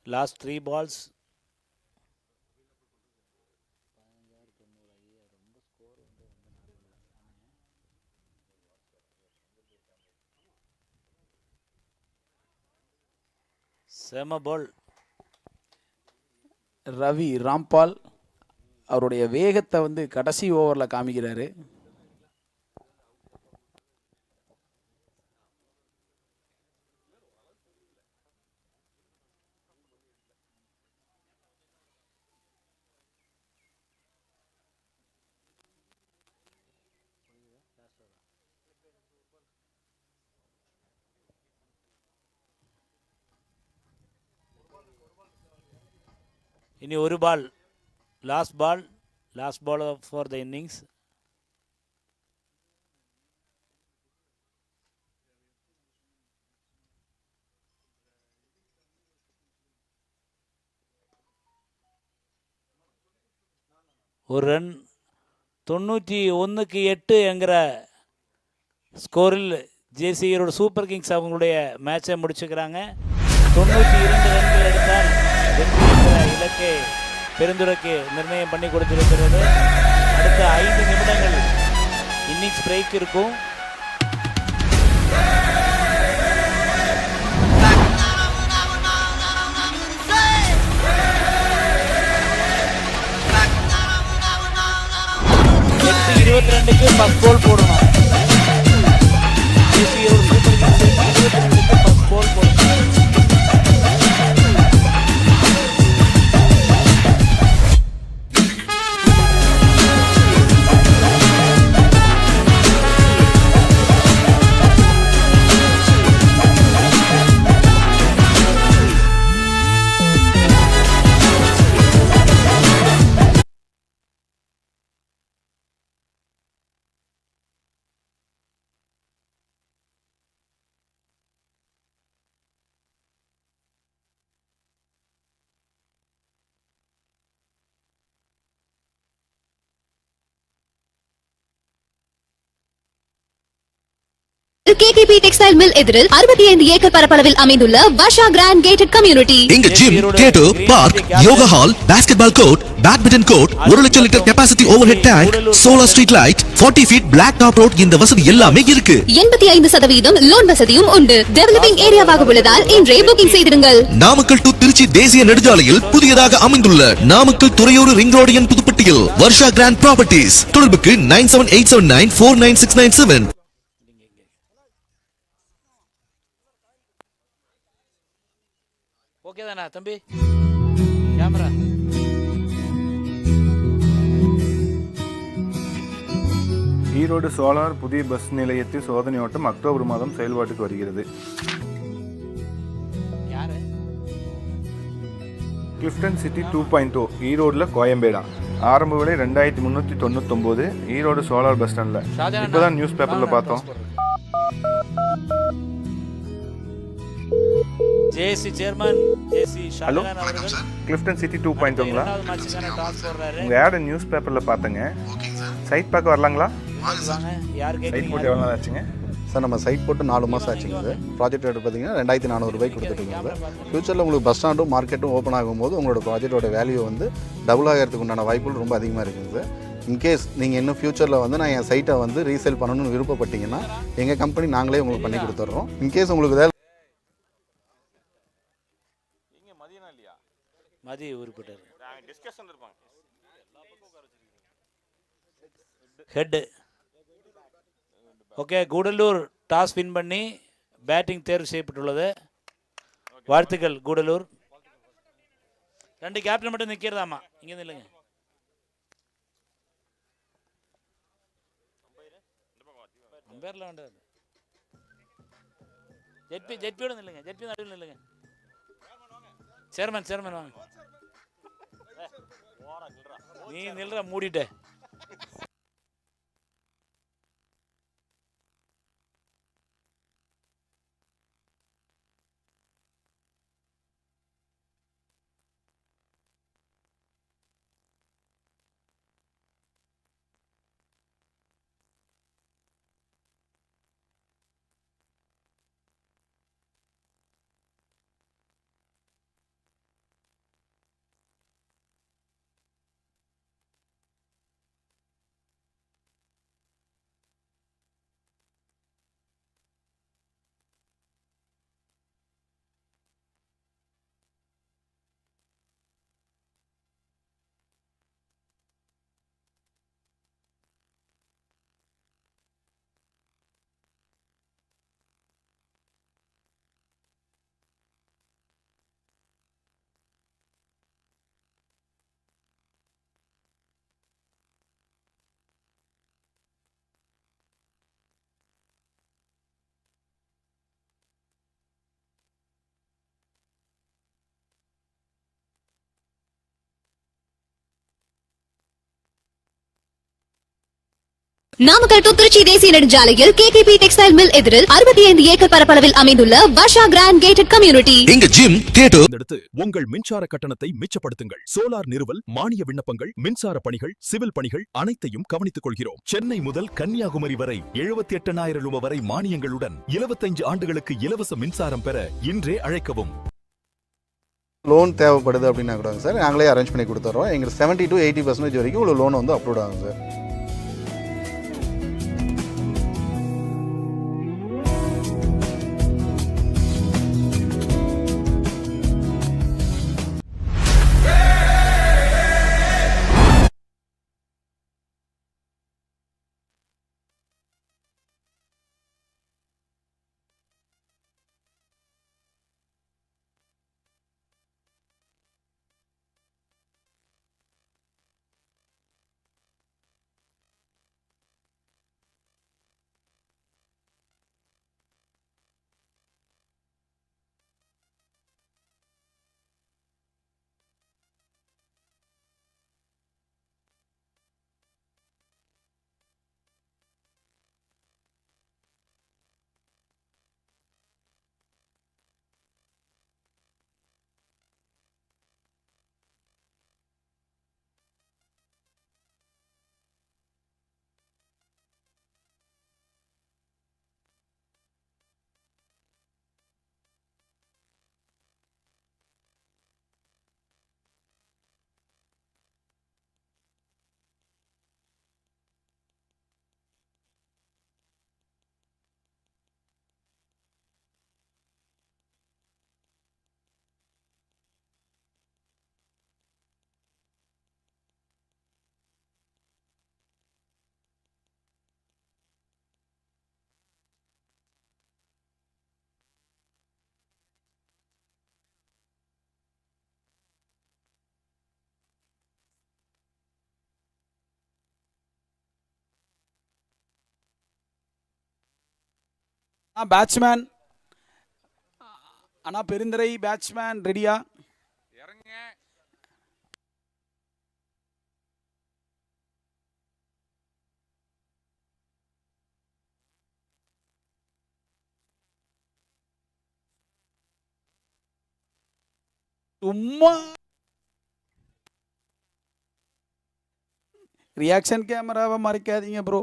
A: லாஸ்ட் 3 balls. செம பால்.
B: ரவி ராம்பால் அவருடைய வேகத்தை வந்து கடைசி ஓவரில் காமிக்கிறாரு.
A: இனி ஒரு ball, last ball for the innings. ஒரு ரன் 91-8 என்கிற ஸ்கோரில் ஜேசி ஈரோடு சூப்பர் கிங்ஸ் அவங்களுடைய மேட்சை முடிச்சுக்கிறாங்க. 92 ரன்கள் எடுத்தால் வெற்றி என்கிற இலக்கை பெருந்துரைக்கு நிர்ணயம் பண்ணி கொடுத்திருக்கிறது. அடுத்த 5 நிமிடங்கள் இன்னிங்ஸ் பிரேக் இருக்கும். எட்டு 22க்கு ஃபர்ஸ்ட் பால் போடணும். ஜேசி ஈரோடு சூப்பர் கிங்ஸ் 22க்கு ஃபர்ஸ்ட் பால் போடணும்.
H: KKP Textile Mill எதிரில் 65 ஏக்கர் பரப்பளவில் அமைந்துள்ள வர்ஷா கிராண்ட் கேட்டட் கம்யூனிட்டி.
F: இங்க gym, theatre, park, yoga hall, basketball court, badminton court, 1 லட்சம் litre capacity overhead tank, solar street light, 40 feet black top road, இந்த வசதி எல்லாமே இருக்கு.
H: 85% லோன் வசதியும் உண்டு. டெவலப்பிங் ஏரியாவாக உள்ளதால் இன்றே புக்கிங் செய்திருங்கள்.
F: நாமக்கல் டு திருச்சி தேசிய நெடுஞ்சாலையில் புதியதாக அமைந்துள்ள Namakkal Thuraiyur ring road N புதுப்பட்டியில் வர்ஷா கிராண்ட் ப்ராப்பர்ட்டிஸ். தொடர்புக்கு 9787949697.
A: ஓகே தானே தம்பி? கேமரா
D: ஈரோடு சோலார் புதிய பஸ் நிலையத்தில் சோதனை ஓட்டம் அக்டோபர் மாதம் செயல்பாட்டுக்கு வருகிறது.
A: யாரு?
D: Clifton city 2.0 ஈரோடுல கோயம்பேடா. ஆரம்ப விலை 2399. ஈரோடு சோலார் பஸ் ஸ்டாண்ட்ல. இப்பதான் நியூஸ் பேப்பர்ல பார்த்தோம்.
A: ஜேசி சேர்மன் ஜேசி ஷாஜகான் அவர்கள்
D: கிளிஃப்டன் சிட்டி 2.0ங்களா?
A: இரண்டாவது மேட்சுக்கான டாஸ் போடுறாரு.
D: உங்க ஆட் நியூஸ் பேப்பர்ல பார்த்தங்க. சைட் பார்க்க வரலாங்களா?
A: வாங்க. யார்
D: சைட்
A: கேக்குறீங்க?
D: போட்டு எவ்வளவு ஆச்சுங்க?
E: சார் நம்ம சைட் போட்டு 4 மாதம் ஆச்சுங்க சார். ப்ராஜெக்ட் ரேட் பார்த்தீங்கன்னா 2400 ரூபாய்க்கு கொடுத்துட்ருக்கோம் சார். ஃபியூச்சரில் உங்களுக்கு பஸ் ஸ்டாண்டும் மார்க்கெட்டும் ஓப்பன் ஆகும்போது உங்களோட ப்ராஜெக்டோட வேல்யூ வந்து டபுள் ஆகிறதுக்கு உண்டான வாய்ப்புகள் ரொம்ப அதிகமாக இருக்குங்க சார். இன்கேஸ் நீங்கள் இன்னும் ஃபியூச்சரில் வந்து நான் என் சைட்டை வந்து ரீசேல் பண்ணணும்னு விருப்பப்பட்டீங்கன்னா எங்கள் கம்பெனி நாங்களே உங்களுக்கு பண்ணி கொடுத்துட்றோம். இன்கேஸ் உங்களுக்கு வேலை
A: மதி உருப்பட்டார். Head. Okay, Gudalur toss win பண்ணி பேட்டிங் தேர்வு செய்யப்பட்டுள்ளது. வாழ்த்துக்கள் கூடலூர். 2 கேப்டன் மட்டும் நிற்கிறதாமா, இங்கே இல்லைங்க. அம்பேர்ல வேண்டாம். ஜெட்பியோட இல்லைங்க, ஜெட்பி நடுவில் இல்லைங்க. சேர்மன் வாங்க. நீ நில்ற மூடிட்ட.
H: நாமக்கல் to திருச்சி தேசிய நெடுஞ்சாலையில் கேடிபி டெக்ஸ்டைல் மில் எதிரில் 65 ஏக்கர் பரப்பளவில் அமைந்துள்ள வர்ஷா கிராண்ட் கேட்டட் கம்யூனிட்டி.
F: இங்க ஜிம் தியேட்டர் எடுத்து உங்கள் மின்சார கட்டணத்தை மிச்சப்படுத்துங்கள். சோலார் நிறுவல், மானிய விண்ணப்பங்கள், மின்சார பணிகள், சிவில் பணிகள் அனைத்தையும் கவனித்துக் கொள்கிறோம். சென்னை முதல் கன்னியாகுமரி வரை 78,000 ரூபாய் வரை மானியங்களுடன் 25 ஆண்டுகளுக்கு இலவச மின்சாரம் பெற இன்றே அழைக்கவும்.
E: லோன் தேவைப்படுது அப்படின்னா கூட சார் நாங்களே அரேஞ்ச் பண்ணி கொடுத்துட்றோம். எங்களுக்கு 70 to 80% வரைக்கும் உள்ள லோன் வந்து அப்ரூவ் ஆகும் சார்.
B: பேட்ஸ்மேன் அண்ணா பெருந்துரை பேட்ஸ்மேன் ரெடியா? சும்மா ரியாக்ஷன் கேமராவை மறைக்காதீங்க ப்ரோ.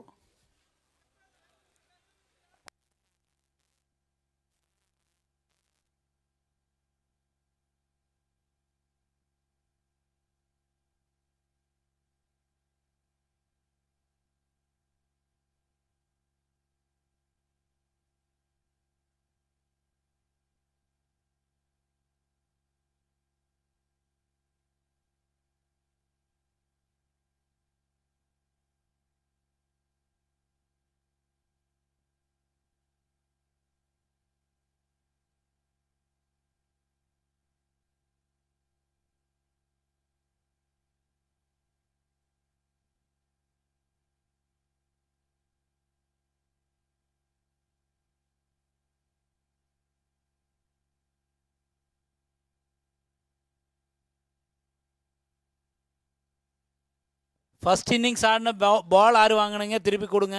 A: ஃபர்ஸ்ட் இன்னிங்ஸ் ஆடின பால் ஆறு வாங்கினீங்க திருப்பி கொடுங்க.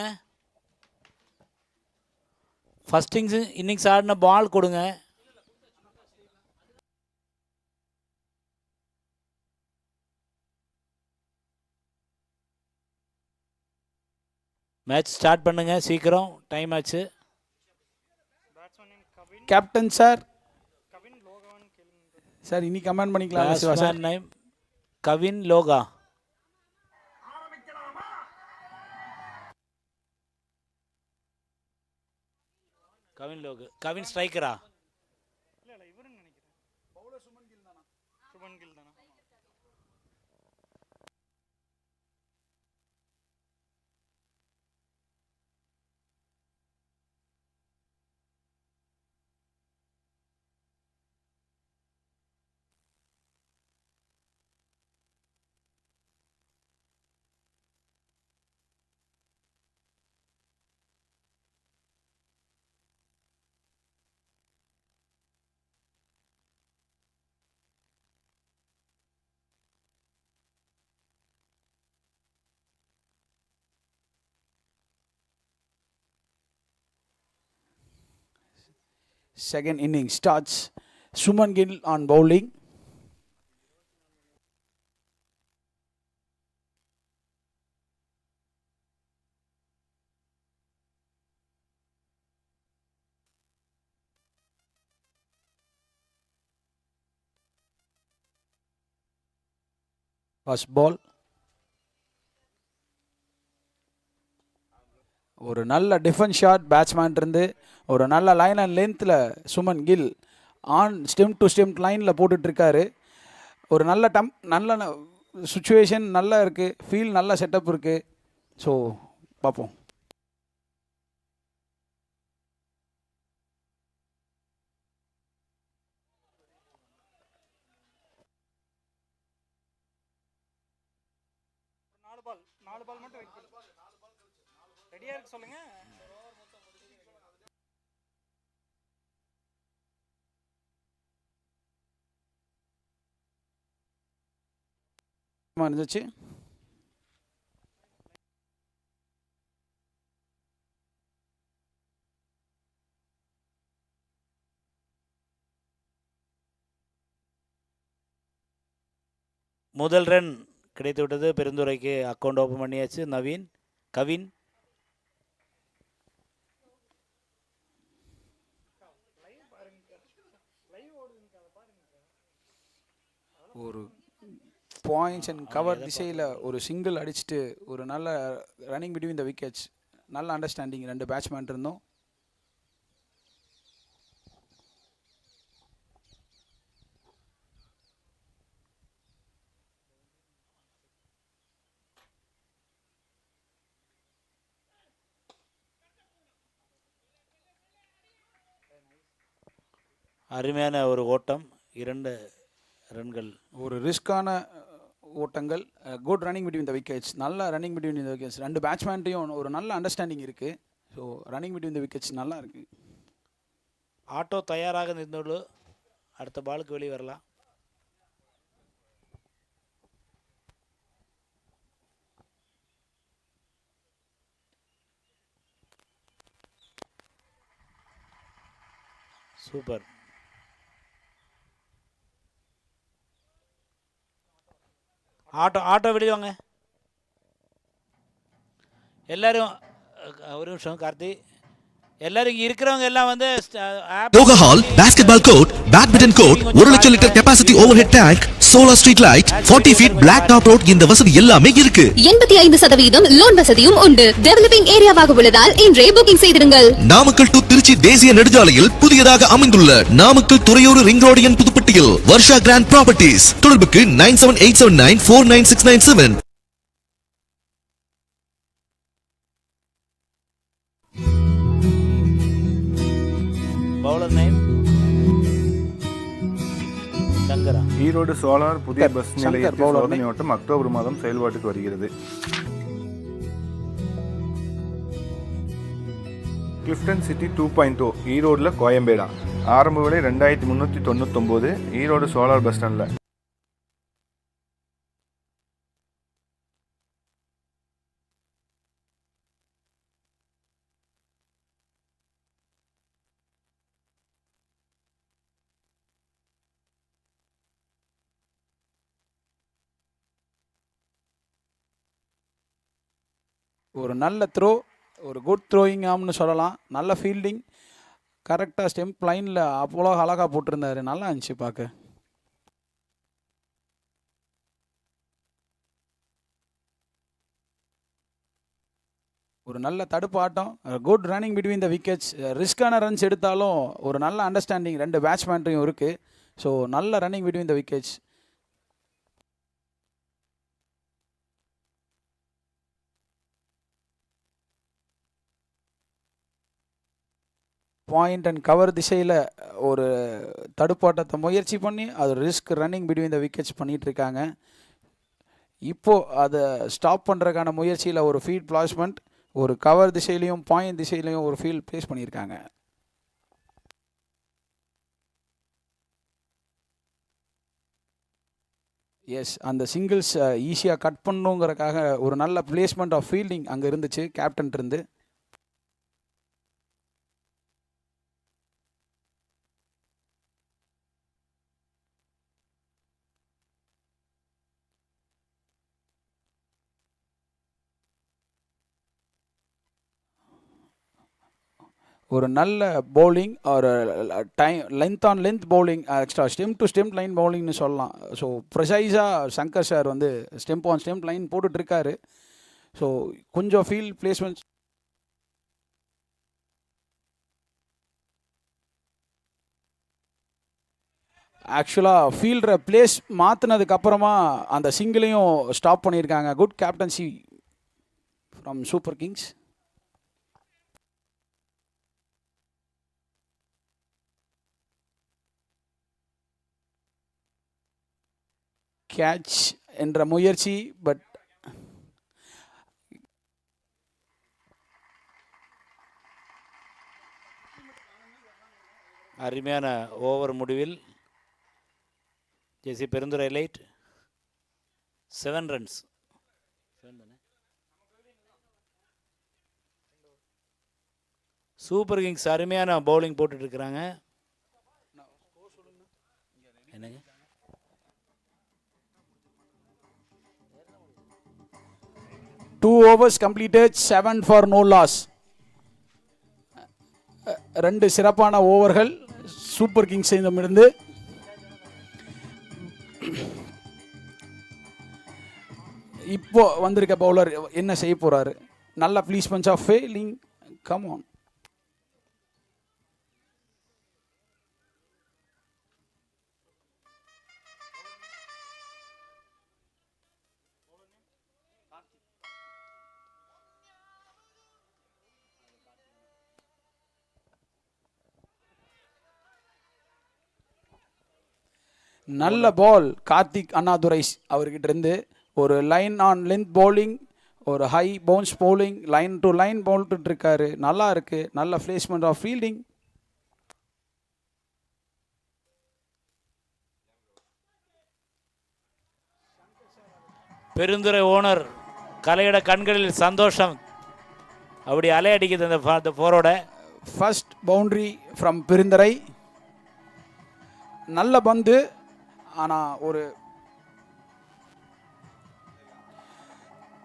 A: ஃபர்ஸ்ட் இன்னிங்ஸ் ஆடின பால் கொடுங்க. மேட்ச் ஸ்டார்ட் பண்ணுங்க சீக்கிரம், டைம் ஆச்சு.
B: கேப்டன் சார் சார் இன்னி கமெண்ட் பண்ணிக்கலாம்.
A: Batsman name Kavin Lokah. Kavin Logu. Kavin ஸ்ட்ரைக்கரா?
B: Second inning starts. Suman Gill on bowling. First ball. ஒரு நல்ல டிஃபென்ஸ் ஷாட் பேட்ஸ்மேன் இருந்து ஒரு நல்ல லைன் அண்ட் லென்த்தில் Suman Gill on stump to stump லைனில் போட்டுட்ருக்காரு. ஒரு நல்ல நல்ல சுச்சுவேஷன் நல்லா இருக்குது, ஃபீல் நல்ல செட்டப் இருக்குது. ஸோ பார்ப்போம்.
I: நாலு பால் மட்டும் வெயிட் பண்ணு. ரெடியா இருக்கு சொல்லுங்க.
B: இருந்துச்சு.
A: முதல் ரன் கிடைத்து விட்டது. பெருந்துரைக்கு அக்கௌண்ட் ஓப்பன் பண்ணியாச்சு. கவின்
B: ஒரு பாயிண்ட்ஸ் அண்ட் கவர் திசையில் ஒரு சிங்கிள் அடிச்சுட்டு ஒரு நல்ல ரன்னிங் பிட்வீன் த விக்கெட்ஸ். நல்ல அண்டர்ஸ்டாண்டிங் ரெண்டு பேட்ஸ்மேன் இருந்தோம்.
A: அருமையான ஒரு ஓட்டம், 2 ரன்கள்.
B: ஒரு ரிஸ்கான ஓட்டங்கள். Good running between the wickets. நல்ல ரன்னிங் பிட்வீன் த விக்கெட்ஸ். ரெண்டு பேட்ஸ்மேன்ட்டையும் ஒரு நல்ல அண்டர்ஸ்டாண்டிங் இருக்குது. So running between the wickets நல்லா இருக்குது.
A: ஆட்டோ தயாராக நின்றோடு அடுத்த பாலுக்கு வெளியே வரலாம். சூப்பர். ஆட்டோ வெளியே வாங்க எல்லாரும். ஒரு நிமிஷம் கார்த்தி, எல்லாரும் இங்க இருக்கிறவங்க எல்லாம் வந்து
F: yoga hall, basketball court, badminton court, 1 லட்சம் litre capacity overhead tank, solar street light, 40 feet block top road, இந்த வசதி எல்லாமே இருக்கு.
H: 85% லோன் வசதியும் உண்டு. டெவலப்பிங் ஏரியாவாக உள்ளதால் இன்றே புக்கிங் செய்திருங்கள்.
F: நாமக்கல் டு திருச்சி தேசிய நெடுஞ்சாலையில் புதியதாக அமைந்துள்ள Namakkal Thuraiyur ring road N புதுப்பட்டியில் வர்ஷா கிராண்ட் ப்ராப்பர்ட்டிஸ். தொடர்புக்கு 9787949697.
A: பவுலர் நேம் சங்கரா.
D: ஈரோடு சோலார் புதிய பஸ் நிலையத்தில் சோதனை ஓட்டம் அக்டோபர் மாதம் செயல்பாட்டுக்கு வருகிறது. கிளிஃப்டன் சிட்டி 2.0 ஈரோடில் கோயம்பேடா. ஆரம்ப விலை 2399. ஈரோடு சோலார் பஸ் ஸ்டாண்டில்.
B: ஒரு நல்ல த்ரோ, ஒரு குட் த்ரோயிங் ஆம்னு சொல்லலாம். நல்ல ஃபீல்டிங், கரெக்டாக ஸ்டெம்ப் லைனில் அவ்வளோ அழகாக போட்டிருந்தாரு. நல்லா இருந்துச்சு பார்க்க. ஒரு நல்ல தடுப்பு ஆட்டம், good running between the wickets. ரிஸ்கான ரன்ஸ் எடுத்தாலும் ஒரு நல்ல அண்டர்ஸ்டாண்டிங் ரெண்டு பேட்ஸ்மேன்ட்டையும் இருக்குது. ஸோ நல்ல running between the wickets. Point and cover திசையில் ஒரு தடுப்பாட்டத்தை முயற்சி பண்ணி அது risk running between the wickets பண்ணிகிட்ருக்காங்க. இப்போது அதை ஸ்டாப் பண்ணுறதுக்கான முயற்சியில் ஒரு ஃபீல்ட் பிளாஸ்மெண்ட், ஒரு கவர் திசையிலையும் பாயிண்ட் திசையிலையும் ஒரு ஃபீல்ட் ப்ளேஸ் பண்ணியிருக்காங்க. எஸ், அந்த சிங்கிள்ஸ் ஈஸியாக கட் பண்ணுங்கிறக்காக ஒரு நல்ல பிளேஸ்மெண்ட் ஆஃப் ஃபீல்டிங் அங்கே இருந்துச்சு கேப்டன் இருந்து. ஒரு நல்ல பவுலிங், ஒரு time length on length bowling, extra stump to stump line பவுலிங்னு சொல்லலாம். ஸோ ப்ரெசைஸாக சங்கர் சார் வந்து ஸ்டெம்ப் ஆன் ஸ்டெம்ப் லைன் போட்டுட்ருக்காரு. ஸோ கொஞ்சம் ஃபீல்ட் பிளேஸ்மெண்ட்ஸ் ஆக்சுவலாக ஃபீல்டரை பிளேஸ் மாற்றினதுக்கப்புறமா அந்த சிங்கிளையும் ஸ்டாப் பண்ணியிருக்காங்க. Good captaincy from super kings. Catch என்ற முயற்சி, பட்
A: அருமையான ஓவர் முடிவில் JC Perundurai light 7 runs. Super kings அருமையான பவுலிங் போட்டுட்டு இருக்கிறாங்க. என்னங்க
B: 2 overs completed, 7 for no loss. 2 சிறப்பான ஓவர்கள் சூப்பர் கிங்ஸ் இருந்து. இப்போ வந்திருக்க பவுலர் என்ன செய்ய போறாரு? நல்ல placements of fielding. Come on. நல்ல பால் கார்த்திக் அண்ணாதுரை அவர்கிட்ட இருந்து. ஒரு லைன் ஆன் லென்த் பவுலிங், ஒரு high bounce bowling, line to line போட்டுட்டு இருக்காரு. நல்லா இருக்கு. நல்ல placement of fielding.
A: Perundurai owner கலையிட கண்களில் சந்தோஷம் அப்படி அலை அடிக்குது அந்த போரோட.
B: First boundary from Perundurai. நல்ல பந்து, ஆனால் ஒரு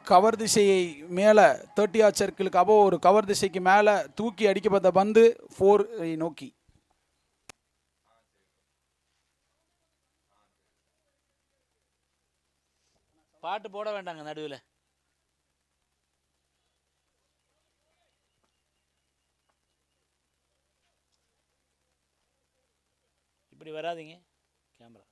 B: கவர் திசையை மேலே 30 சர்க்கிளுக்கு அபோவ் ஒரு கவர் திசைக்கு மேலே தூக்கி அடிக்கப்பட்ட பந்து 4 நோக்கி.
A: பாட்டு போட வேண்டாங்க நடுவில். இப்படி வராதிங்க கேமரா.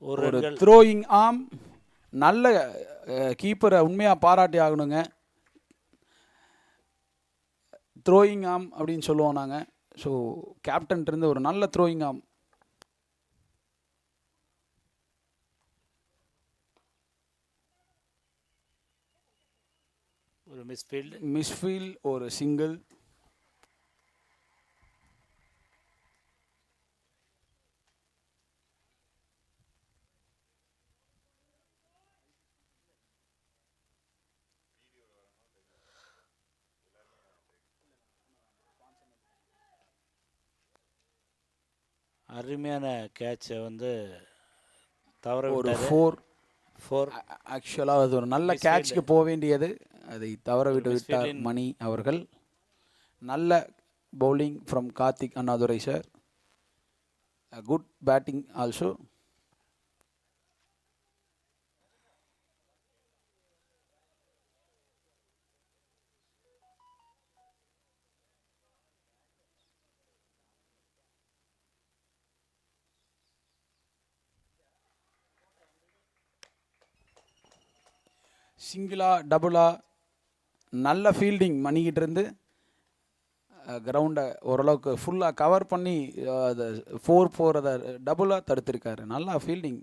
B: ஒரு த்ரோயிங் ஆர்ம். நல்ல கீப்பரை உண்மையாக பாராட்டி ஆகணுங்க. த்ரோயிங் ஆர்ம் அப்படின்னு சொல்லுவோம் நாங்கள். ஸோ கேப்டன் இருந்து ஒரு நல்ல த்ரோயிங் ஆர்ம்.
A: ஒரு
B: மிஸ்ஃபீல்ட், ஒரு சிங்கிள்.
A: அருமையான கேட்சை வந்து தவற
B: ஒரு
A: விட்டாரு.
B: 4 ஆக்சுவலாக அது ஒரு நல்ல கேட்ச்க்கு போக வேண்டியது, அதை தவற விட்டார் மணி அவர்கள். நல்ல bowling from Karthik Annadurai sir. Good batting also. சிங்கிளா டபுளா நல்ல ஃபீல்டிங் மணிக்கிட்ட இருந்து. கிரவுண்டை ஓரளவுக்கு ஃபுல்லாக கவர் பண்ணி அதை 4 போகிறத டபுளாக தடுத்திருக்காரு. நல்லா ஃபீல்டிங்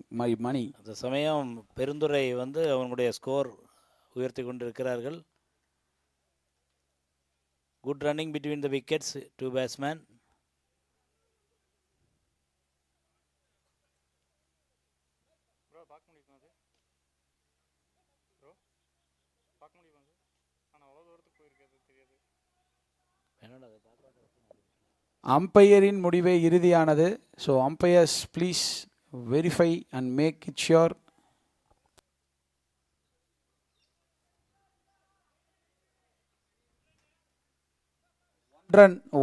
B: மணி.
A: அந்த சமயம் பெருந்துறை வந்து அவங்களுடைய ஸ்கோர் உயர்த்தி கொண்டிருக்கிறார்கள். Good running between the wickets, 2 batsman.
B: அம்பையரின் முடிவே இறுதியானது. So umpires please verify and make it sure.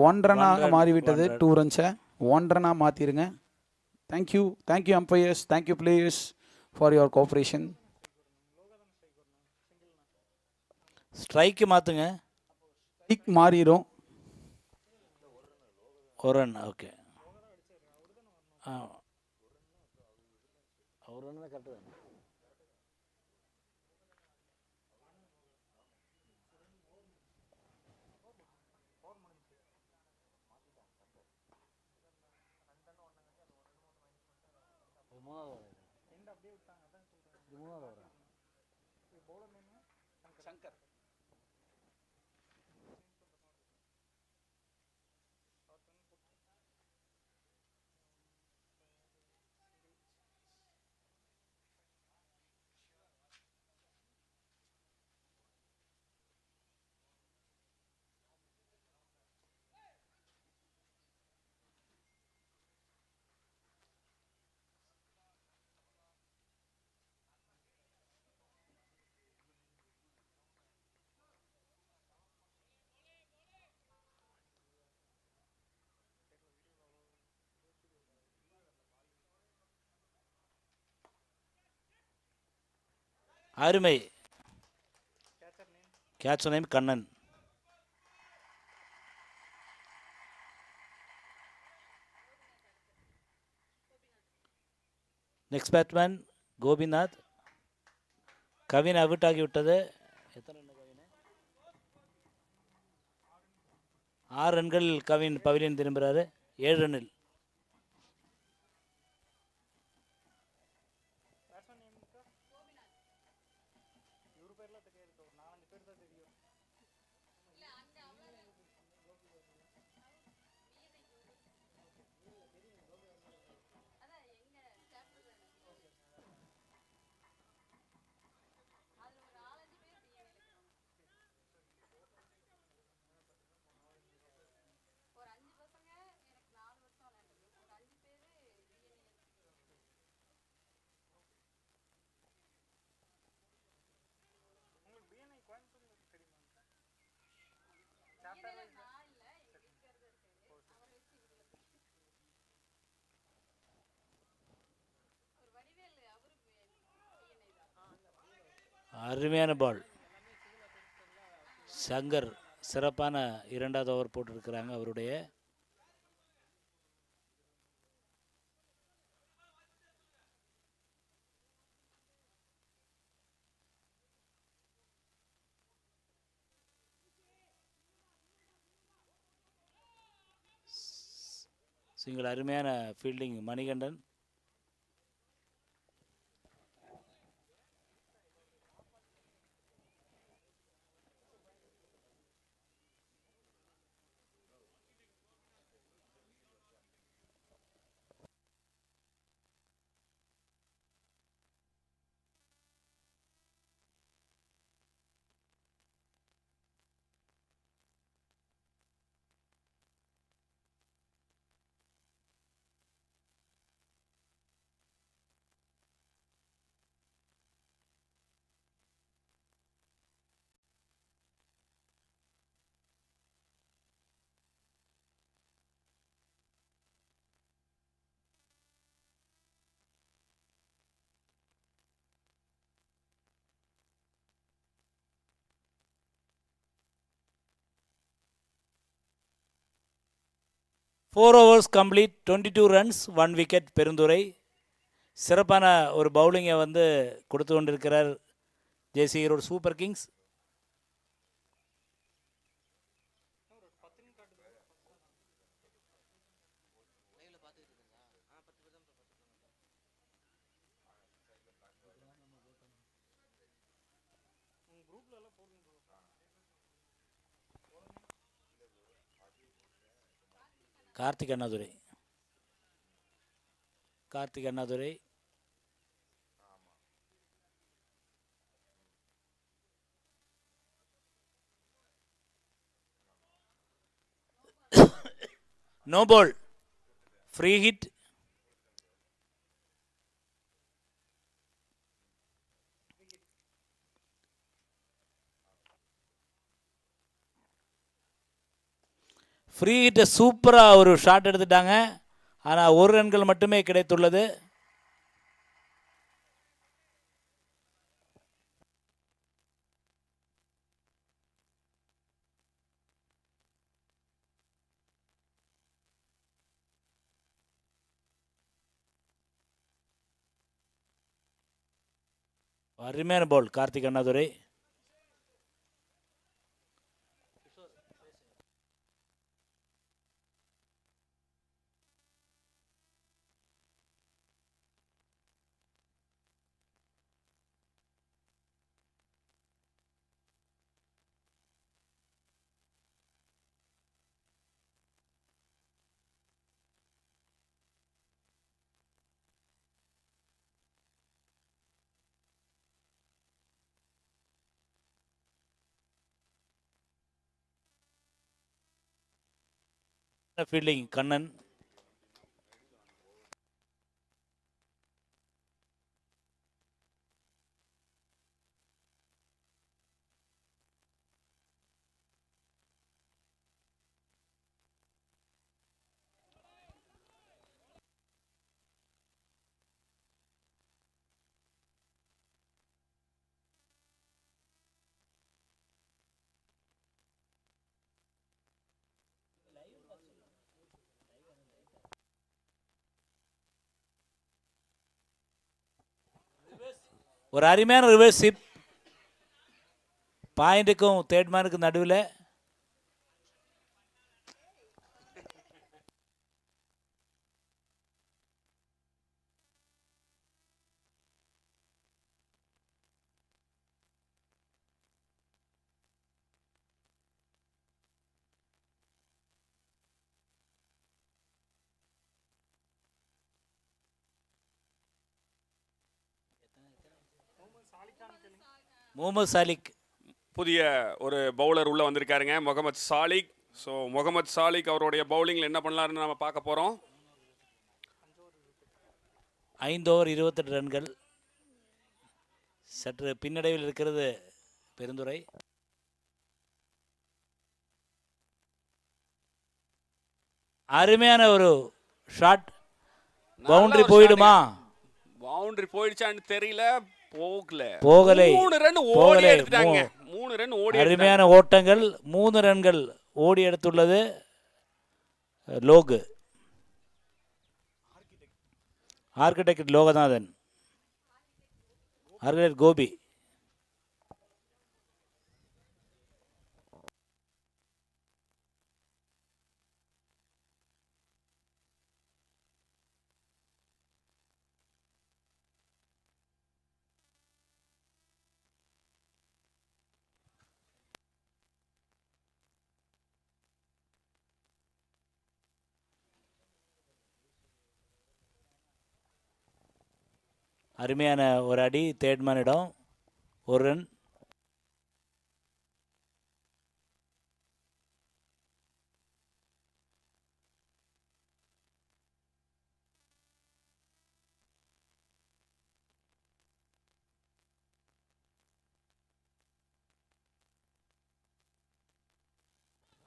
B: One ரன்னாக மாறிவிட்டது. 2 ரன்ஸை 1 ரன்னாக மாற்றிடுங்க. Thank you umpires, thank you players for your cooperation.
A: Strike மாற்றுங்க.
B: ஸ்ட்ரைக் மாறிடும்.
A: 1 ரன். ஓகே. ஒரு ரன் தான் கரெக்டு தான். அருமை. Catch name Kannan. Next batsman Gopinath. Kavin out ஆகிவிட்டது. எத்தனை ரன் கவின்? 6 ரன்கள் கவின் பவிலியன் திரும்புகிறாரு. 7 ரன்னில். அருமையான பால். சங்கர் சிறப்பான 2வது ஓவர் போட்டிருக்கிறாங்க. அவருடைய சிங்கிள். அருமையான fielding Manikandan. Four overs complete. 22 runs 1 wicket. Perundurai சிறப்பான ஒரு பவுலிங்கை வந்து கொடுத்து கொண்டிருக்கிறார் JC Erode super kings. Karthik Annadurai. Karthik Annadurai no ball, free hit. Free ஹிட்டை சூப்பராக ஒரு ஷாட் எடுத்துட்டாங்க. ஆனால் ஒரு ரன்கள் மட்டுமே கிடைத்துள்ளது. அருமையான பால் கார்த்திக் அண்ணாதுரை. ஃபீல்டிங் கண்ணன். ஒரு அருமையான ரிவர்ஸ் ஸ்வீப். பாயிண்ட்டுக்கும் தேர்ட் மேனுக்கும் நடுவில். முகமது சாலிக்
J: புதிய ஒரு பவுலர் உள்ளே வந்திருக்காருங்க, முகமது சாலிக். ஸோ முகமது சாலிக் அவருடைய பவுலிங்கில் என்ன பண்ணலாருன்னு நம்ம பார்க்க போகிறோம்.
A: 5 ஓவர் 28 ரன்கள். சற்று பின்னடைவில் இருக்கிறது பெருந்துறை. அருமையான ஒரு ஷாட். பவுண்டரி போயிடுமா?
J: பவுண்டரி போயிடுச்சான்னு தெரியல.
A: போகலை.
J: 3 ரன் ஓடி எடுத்துட்டாங்க. 3 ரன் ஓடி.
A: அருமையான ஓட்டங்கள். 3 ரன்கள் ஓடி எடுத்துள்ளது லோகு. Architect Loganathan, architect Gopi. அருமையான ஒரு அடி தேர்ட் மேனிடம். 1 ரன்.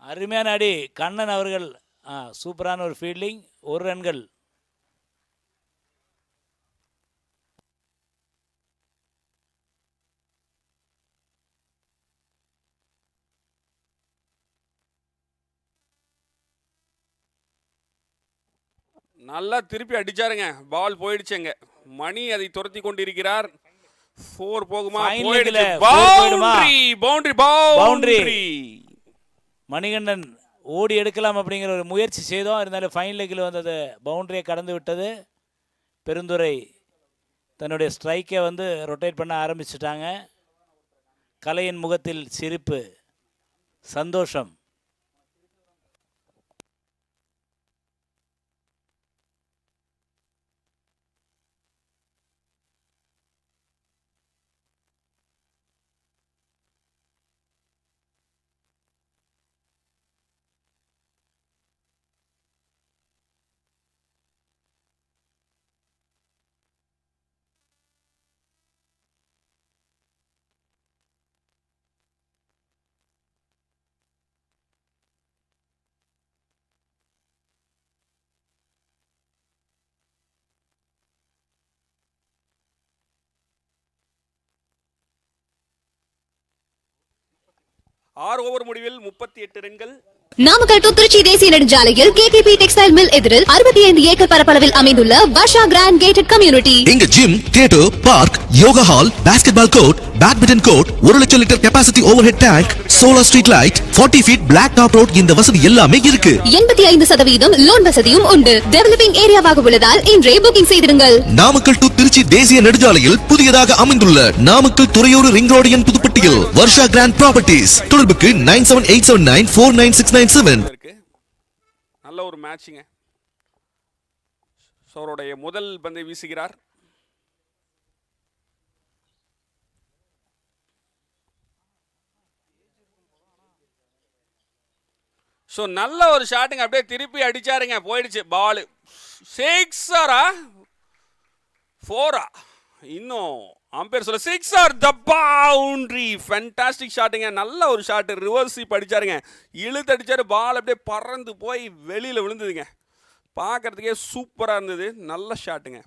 A: அருமையான அடி கண்ணன் அவர்கள். சூப்பரான ஒரு ஃபீல்டிங். 1 ரன்கள்.
J: நல்லா திருப்பி அடிச்சாருங்க. பால் போயிடுச்சுங்க. மணி அதை துரத்தி கொண்டிருக்கிறார். 4 போகுமா? பவுண்டரி.
A: மணிகண்டன் ஓடி எடுக்கலாம் அப்படிங்கிற ஒரு முயற்சி செய்தோம். இருந்தாலும் ஃபைன் லெக்கில் வந்தது பவுண்டரியை கடந்து விட்டது. பெருந்துறை தன்னுடைய ஸ்ட்ரைக்கை ரொட்டேட் பண்ண ஆரம்பிச்சிட்டாங்க. கலையின் முகத்தில் சிரிப்பு, சந்தோஷம்.
J: 6 ஓவர் முடிவில் 38 ரன்கள்.
H: நாமக்கல் டு திருச்சி தேசிய நெடுஞ்சாலையில் கேடிபி டெக்ஸ்டைல் மில் எதிரில் 65 ஏக்கர் பரப்பளவில் அமைந்துள்ள வர்ஷா கிராண்ட் கேட்டட் கம்யூனிட்டி.
F: இங்க gym, theatre, park, yoga hall, basketball court, badminton court, 1 லட்சம் litre capacity overhead tank, solar street light, 40 feet black top road, இந்த வசதி எல்லாமே இருக்கு.
H: 85% லோன் வசதியும் உண்டு. டெவலப்பிங் ஏரியாவாக உள்ளதால் இன்றே புக்கிங் செய்திருங்கள்.
F: நாமக்கல் டு திருச்சி தேசிய நெடுஞ்சாலையில் புதியதாக அமைந்துள்ள Namakkal Thuraiyur ring road N புதுப்பட்டியில் வர்ஷா கிராண்ட் ப்ராப்பர்ட்டிஸ். தொடர்புக்கு 9787949697.
J: நல்ல ஒரு மேட்சிங்க. அவருடைய முதல் பந்தை வீசுகிறார். ஸோ நல்ல ஒரு ஷாட்டுங்க, அப்படியே திருப்பி அடிச்சாருங்க, போயிடுச்சு பால். 6ஆரா 4ஆ இன்னும் அம்பேர் சொல்ல 6 ஆர் த பவுண்டரி. ஃபேண்டாஸ்டிக் ஷாட்டுங்க, நல்ல ஒரு ஷாட்டு. ரிவர்ஸ் ஸ்வீப் அடிச்சாருங்க, இழுத்து அடிச்சாரு, பால் அப்படியே பறந்து போய் வெளியில் விழுந்ததுங்க. பார்க்கறதுக்கே சூப்பராக இருந்தது, நல்ல ஷாட்டுங்க.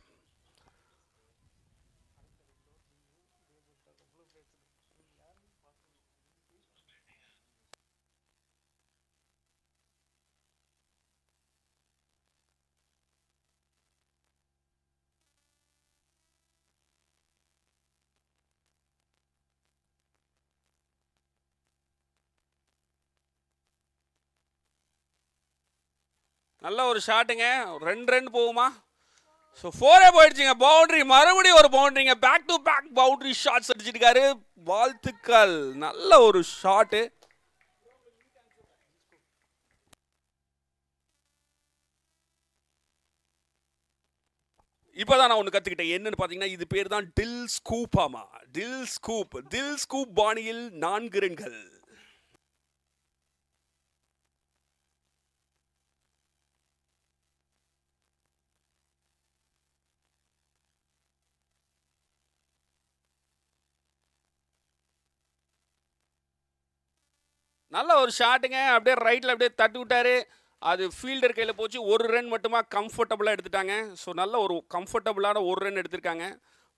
J: நல்ல ஒரு ஷாட்டுங்க, 2 ரன் போகுமா? ஸோ 4 போயிடுச்சுங்க. பவுண்டரி, மறுபடியும் ஒரு பவுண்டரிங்க. Back to back boundary shots அடிச்சிருக்காரு. வாழ்த்துக்கள், நல்ல ஒரு ஷாட்டு. இப்போதான் நான் ஒன்று கற்றுக்கிட்டேன். என்னன்னு பார்த்தீங்கன்னா, இது பேர் தான் டில் ஸ்கூப். ஆமா, டில் ஸ்கூப் பாணியில் 4 ரன்கள். நல்ல ஒரு ஷாட்டுங்க, அப்படியே ரைட்டில் அப்படியே தட்டி விட்டாரு. அது ஃபீல்டர் கையில் போச்சு. 1 ரன் மட்டுமா கம்ஃபர்டபுளாக எடுத்துட்டாங்க. ஸோ நல்ல ஒரு கம்ஃபர்டபுளான 1 ரன் எடுத்திருக்காங்க.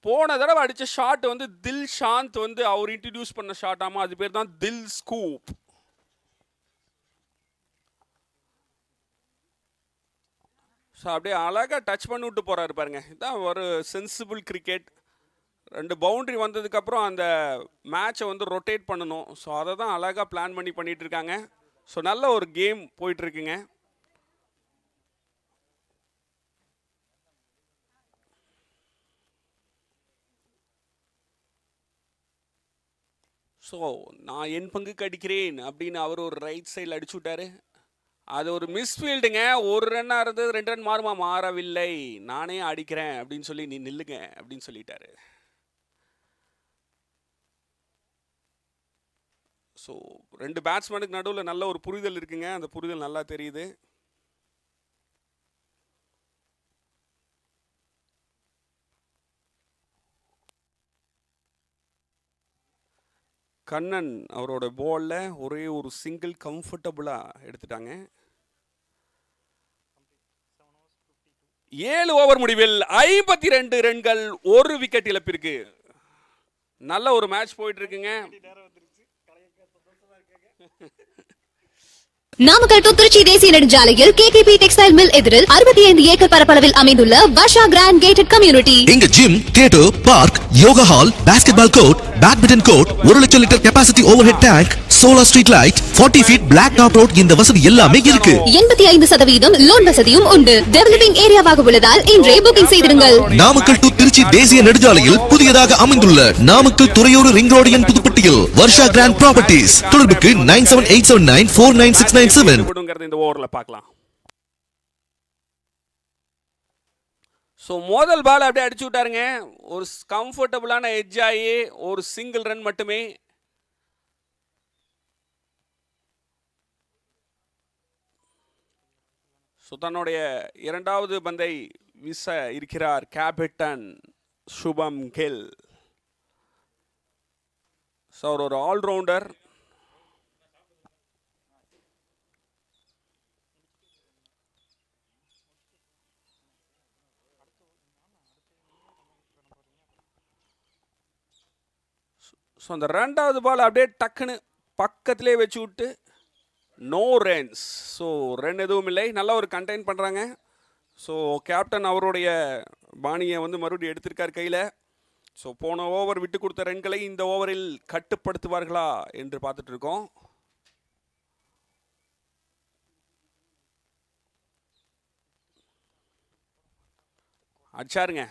J: போன தடவை அடித்த ஷாட் வந்து தில் ஷாந்த் வந்து அவர் இன்ட்ரடியூஸ் பண்ண ஷாட். ஆமாம், அது பேர் தான் தில் ஸ்கூப். ஸோ அப்படியே அழகாக டச் பண்ணி விட்டு போகிறாரு பாருங்க. இதுதான் ஒரு சென்சிபிள் கிரிக்கெட். 2 பவுண்டரி வந்ததுக்கப்புறம் அந்த மேட்சை வந்து ரொட்டேட் பண்ணணும். ஸோ அதை தான் அழகாக பிளான் பண்ணிட்டு இருக்காங்க. ஸோ நல்ல ஒரு கேம் போயிட்டுருக்குங்க. ஸோ நான் என் பங்குக்கு அடிக்கிறேன் அப்படின்னு அவர் ஒரு ரைட் சைடில் அடிச்சு விட்டாரு. அது ஒரு மிஸ்ஃபீல்டுங்க. 1 ரன்னாக இருந்தது 2 ரன் மாறுமா? மாறவில்லை. நானே அடிக்கிறேன் அப்படின்னு சொல்லி நீ நில்லுங்க அப்படின்னு சொல்லிட்டாரு. ஸோ 2 பேட்ஸ்மேனுக்கு நடுவில் நல்ல ஒரு புரிதல் இருக்குங்க. அந்த புரிதல் நல்லா தெரியுது. கண்ணன் அவரோட பாலில் ஒரே ஒரு சிங்கிள் கம்ஃபர்டபுளாக எடுத்துட்டாங்க. 7 ஓவர் முடிவில் 52 ரன்கள், 1 விக்கெட் இழப்பிற்கு. நல்ல ஒரு மேட்ச் போயிட்டு இருக்குங்க.
H: நாமக்கல் டு திருச்சி தேசிய நெடுஞ்சாலையில் கேடிபி டெக்ஸ்டைல் மில் எதிரில் 65 ஏக்கர் பரப்பளவில் அமைந்துள்ள வர்ஷா கிராண்ட் கேட்டட் கம்யூனிட்டி.
F: இங்க gym, theatre, park, yoga hall, basketball court, badminton court, 1 லட்சம் litre capacity overhead tank, solar street light, 40 feet black top road, இந்த வசதி எல்லாமே இருக்கு.
H: 85% லோன் வசதியும் உண்டு. டெவலப்பிங் ஏரியாவாக உள்ளதால் இன்றே புக்கிங் செய்திருங்கள்.
F: நாமக்கல் டு திருச்சி தேசிய நெடுஞ்சாலையில் புதியதாக அமைந்துள்ள Namakkal Thuraiyur ring road N புதுப்பட்டியில் வர்ஷா கிராண்ட் ப்ராப்பர்ட்டிஸ். தொடர்புக்கு 9787949697.
J: இந்த ஓவரில் பார்க்கலாம். ஸோ முதல் பால் அப்படியே அடிச்சு விட்டாருங்க. ஒரு கம்ஃபர்டபுளான எட்ஜ் ஆகி ஒரு சிங்கிள் ரன் மட்டுமே. ஸோ தன்னுடைய 2வது பந்தை வீச இருக்கிறார் கேப்டன் சுபம் கில். ஸோ அவர் ஒரு ஆல்ரவுண்டர். ஸோ அந்த 2வது பால் அப்படியே டக்குன்னு பக்கத்திலே வச்சு விட்டு நோ ரன்ஸ். ஸோ ரன் எதுவும் இல்லை, நல்லா ஒரு கண்டெயின் பண்ணுறாங்க. ஸோ கேப்டன் அவருடைய பாணியை வந்து மறுபடியும் எடுத்திருக்கார் கையில். ஸோ போன ஓவர் விட்டு கொடுத்த ரன்களை இந்த ஓவரில் கட்டுப்படுத்துவார்களா என்று பார்த்துட்டு இருக்கோம். அடிச்சாருங்க,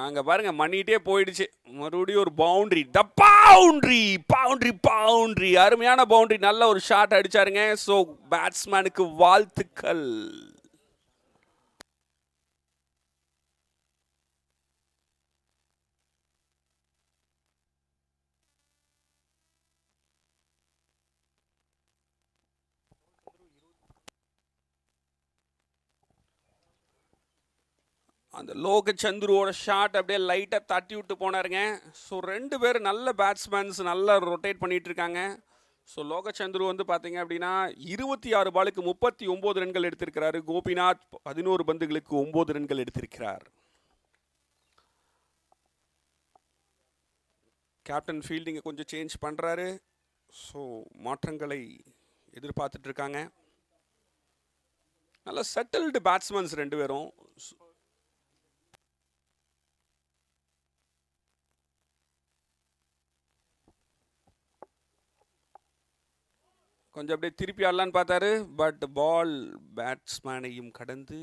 J: அங்கே பாருங்க மண்ணிட்டே போயிடுச்சு. மறுபடியும் ஒரு பவுண்ட்ரி, த பவுண்ட்ரி பவுண்ட்ரி பவுண்ட்ரி, அருமையான பவுண்ட்ரி, நல்ல ஒரு ஷாட் அடிச்சாருங்க. ஸோ பேட்ஸ்மேனுக்கு வாழ்த்துக்கள். அந்த லோகச்சந்துருவோட ஷாட் அப்படியே லைட்டாக தட்டி விட்டு போனாருங்க. ஸோ ரெண்டு பேர் நல்ல பேட்ஸ்மேன்ஸ், நல்லா ரொட்டேட் பண்ணிட்டு இருக்காங்க. ஸோ லோகச்சந்துரு வந்து பார்த்தீங்க அப்படின்னா 26 பாலுக்கு 39 ரன்கள் எடுத்திருக்கிறாரு. கோபிநாத் 11 பந்துகளுக்கு 9 ரன்கள் எடுத்திருக்கிறார். கேப்டன் ஃபீல்டிங்கை கொஞ்சம் சேஞ்ச் பண்ணுறாரு. ஸோ மாற்றங்களை எதிர்பார்த்துட்டு இருக்காங்க. நல்ல செட்டில்டு பேட்ஸ்மேன்ஸ் ரெண்டு பேரும். கொஞ்சம் அப்படியே திருப்பி ஆடலான்னு பார்த்தாரு. பட் பால் பேட்ஸ்மேனையும் கடந்து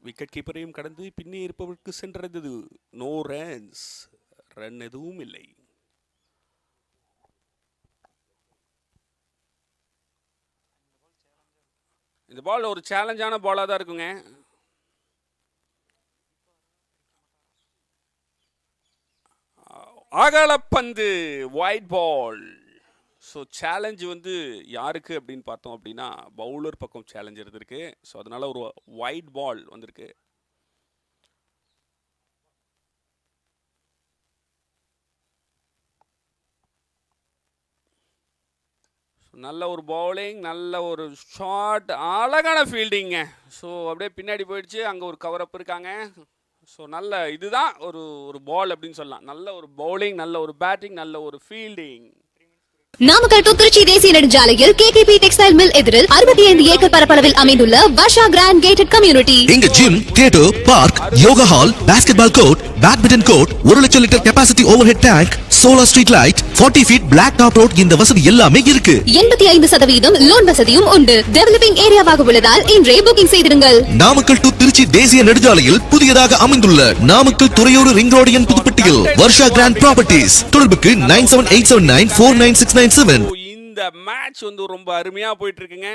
J: விக்கெட் கீப்பரையும் கடந்து பின்னே இருப்பவருக்கு சென்றடைந்தது. நோ ரன்ஸ், ரன் எதுவும் இல்லை. இந்த பால் ஒரு சேலஞ்சான பாலாக தான் இருக்குங்க. அகலப்பந்து, ஒயிட் பால். ஸோ சேலஞ்சு வந்து யாருக்கு அப்படின்னு பார்த்தோம் அப்படின்னா பவுலர் பக்கம் சேலஞ்ச் இருந்திருக்கு. ஸோ அதனால ஒரு ஒயிட் பால் வந்திருக்கு. நல்ல ஒரு பவுலிங், நல்ல ஒரு ஷாட், அழகான ஃபீல்டிங்க. ஸோ அப்படியே பின்னாடி போயிடுச்சு, அங்கே ஒரு கவர் அப் இருக்காங்க. ஸோ நல்ல இதுதான் ஒரு ஒரு பால் அப்படின்னு சொல்லலாம். நல்ல ஒரு பவுலிங், நல்ல ஒரு பேட்டிங், நல்ல ஒரு ஃபீல்டிங்.
H: நாமக்கல் டு திருச்சி தேசிய நெடுஞ்சாலையில் கேடிபி டெக்ஸ்டைல் மில் எதிரில் 65 ஏக்கர் பரப்பளவில் அமைந்துள்ள வர்ஷா கிராண்ட் கேட்டட் கம்யூனிட்டி.
F: இங்க gym, theatre, park, yoga hall, basketball court, badminton court, 1 லட்சம் litre capacity overhead tank, solar street light, 40 feet block top road, இந்த வசதி எல்லாமே இருக்கு.
H: 85% லோன் வசதியும் உண்டு. டெவலப்பிங் ஏரியாவாக உள்ளதால் இன்றே புக்கிங் செய்திருங்கள்.
F: நாமக்கல் டு திருச்சி தேசிய நெடுஞ்சாலையில் புதியதாக அமைந்துள்ள Namakkal Thuraiyur ring road N புதுப்பட்டியில் வர்ஷா கிராண்ட் ப்ராப்பர்ட்டிஸ். தொடர்புக்கு 9787949697.
J: இந்த மேட்ச் வந்து ரொம்ப அருமையா போயிட்டு இருக்குங்க.